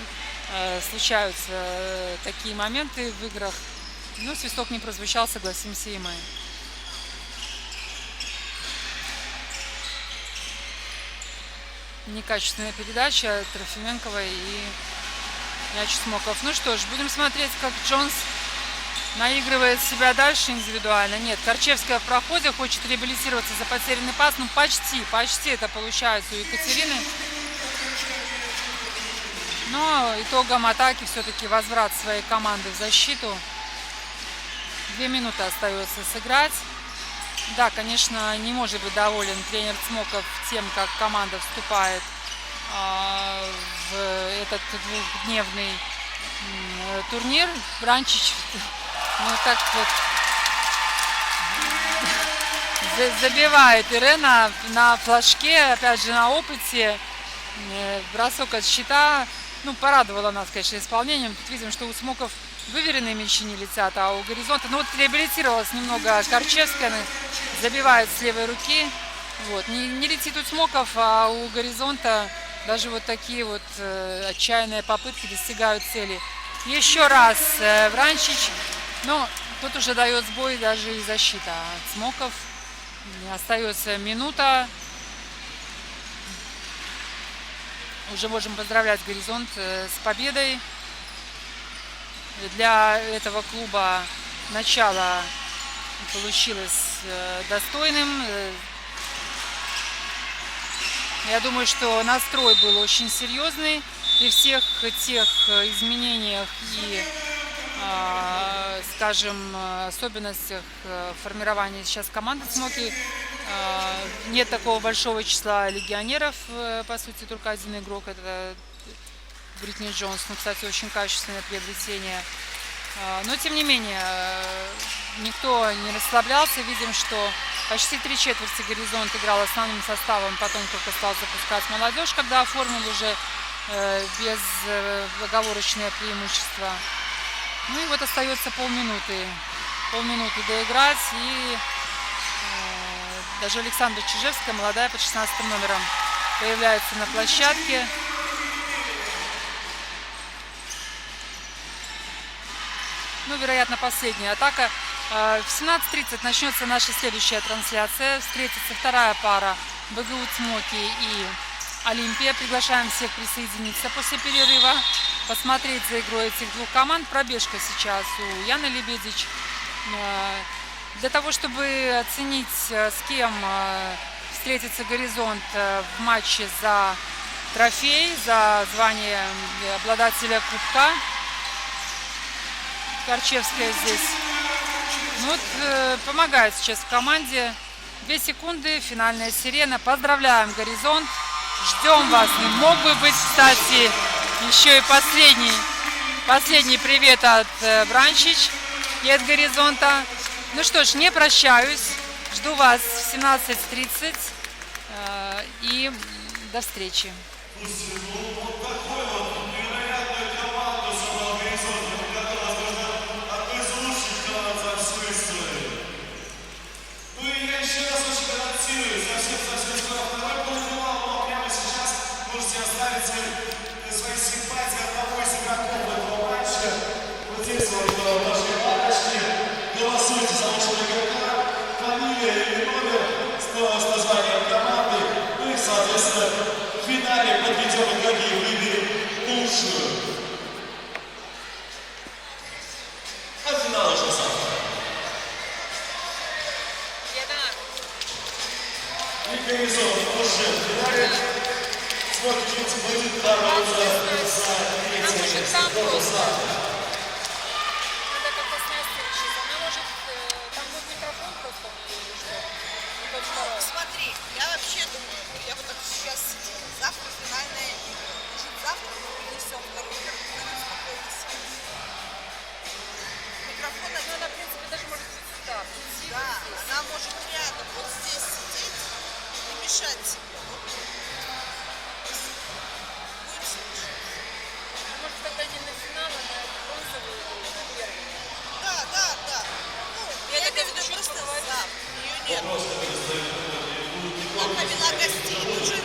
Случаются такие моменты в играх. Ну, свисток не прозвучал, согласимся и мы. Некачественная передача Трофименковой и мяч Смоков. Ну что ж, будем смотреть, как Джонс наигрывает себя дальше индивидуально. Нет, Корчевская в проходе, хочет реабилитироваться за потерянный пас. Ну, почти это получается у Екатерины. Но итогом атаки все-таки возврат своей команды в защиту. 2 минуты остается сыграть. Да, конечно, не может быть доволен тренер Смоков тем, как команда вступает в этот двухдневный турнир. Бранчич, ну так вот, забивает Ирена на флажке, опять же на опыте. Бросок от щита. Ну, порадовало нас, конечно, исполнением. Тут видим, что у Смоков выверенные мячи не летят, а у Горизонта... Ну, вот реабилитировалась немного Корчевская, забивает с левой руки. Вот. Не летит у Смоков, а у Горизонта даже вот такие вот отчаянные попытки достигают цели. Еще раз Вранчич. Но тут уже дает сбой даже и защита от Смоков. Остается минута. Уже можем поздравлять Горизонт с победой. Для этого клуба начало получилось достойным. Я думаю, что настрой был очень серьезный. При всех тех изменениях и, скажем, особенностях формирования сейчас команды Смоки, нет такого большого числа легионеров, по сути, только один игрок, это Бритни Джонс, ну, кстати, очень качественное приобретение. Но, тем не менее, никто не расслаблялся. Видим, что почти 3/4 Горизонт играл основным составом, потом только стал запускать молодежь, когда оформил уже безоговорочное преимущество. Ну и вот остается полминуты доиграть, и даже Александра Чижевская, молодая, под 16 номером, появляется на площадке. Ну, вероятно, последняя атака. В 17:30 начнется наша следующая трансляция. Встретится вторая пара БГУ Цмоки и Олимпия. Приглашаем всех присоединиться после перерыва, посмотреть за игрой этих двух команд. Пробежка сейчас у Яны Лебедич. Для того, чтобы оценить, с кем встретится Горизонт в матче за трофей, за звание обладателя кубка. Корчевская здесь. Ну, вот, помогает сейчас в команде. 2 секунды, финальная сирена. Поздравляем, Горизонт. Ждем вас. Мог бы быть, кстати, Еще и последний привет от Бранчич и от Горизонта. Ну что ж, не прощаюсь. Жду вас в 17:30 и до встречи. Одной из лучших команд за всю историю. Ну и я еще раз очень гарантирую, совсем скоро второй полуфинал, но прямо сейчас можете оставить свои симпатии одного из игроков этого матча. Вот здесь вот в нашей карточке. Голосуйте за вашего игрока, фамилия или номер с названием команды. Ну и, соответственно, в финале подведем итоги и выберем лучшую. А финал уже завтра. И Горизонт уже в финале. Смотрите, будет бороться за третье место. Тоже завтра. Надо как-то снять решить. Она может, там будет микрофон просто у нее или что? Смотри, я вообще думаю, я вот так сейчас сидела. Завтра финальная игра. Может, завтра мы принесем второй микрофон, спокойно сидеть. Микрофон Ну, она, в принципе, даже может быть сюда. да, она может рядом, вот здесь сидеть и мешать себе. Вот. Будет слышать. Может, тогда не на финал, а на бронзовую или на первую. Да. Ну, я имею в виду просто завтра. Ее нет. Она повела гостей, уже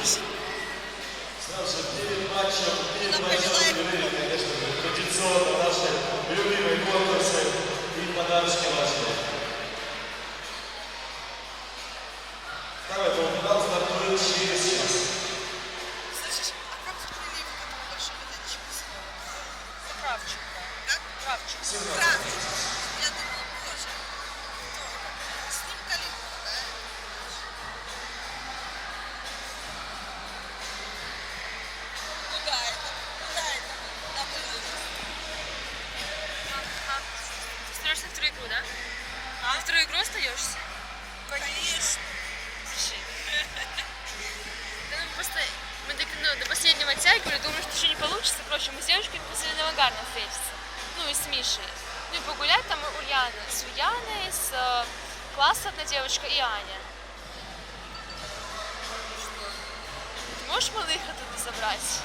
Сразу же перед матчем, она повела их. конечно же, традиционно наши любимые конкурсы и подарочки важные. Второй полуфинал стартует через час. Слышишь, а как закрыли вот этого большого датчика? Кравченко. Как? Кравченко. Кравченко. Я думала, боже. С ним калибр, да? Куда это? Куда было? Остаешься на вторую игру, да? А? На вторую игру остаешься? Конечно. Да, ну, просто мы до последнего оттягивали, думали, что еще не получится. Короче, мы с девушками после Новогарна встретиться. Ну и с Мишей. Ну и погулять там у Ульяны. С Ульяной, с класса одна девочка и Аня. Ты можешь малых оттуда забрать?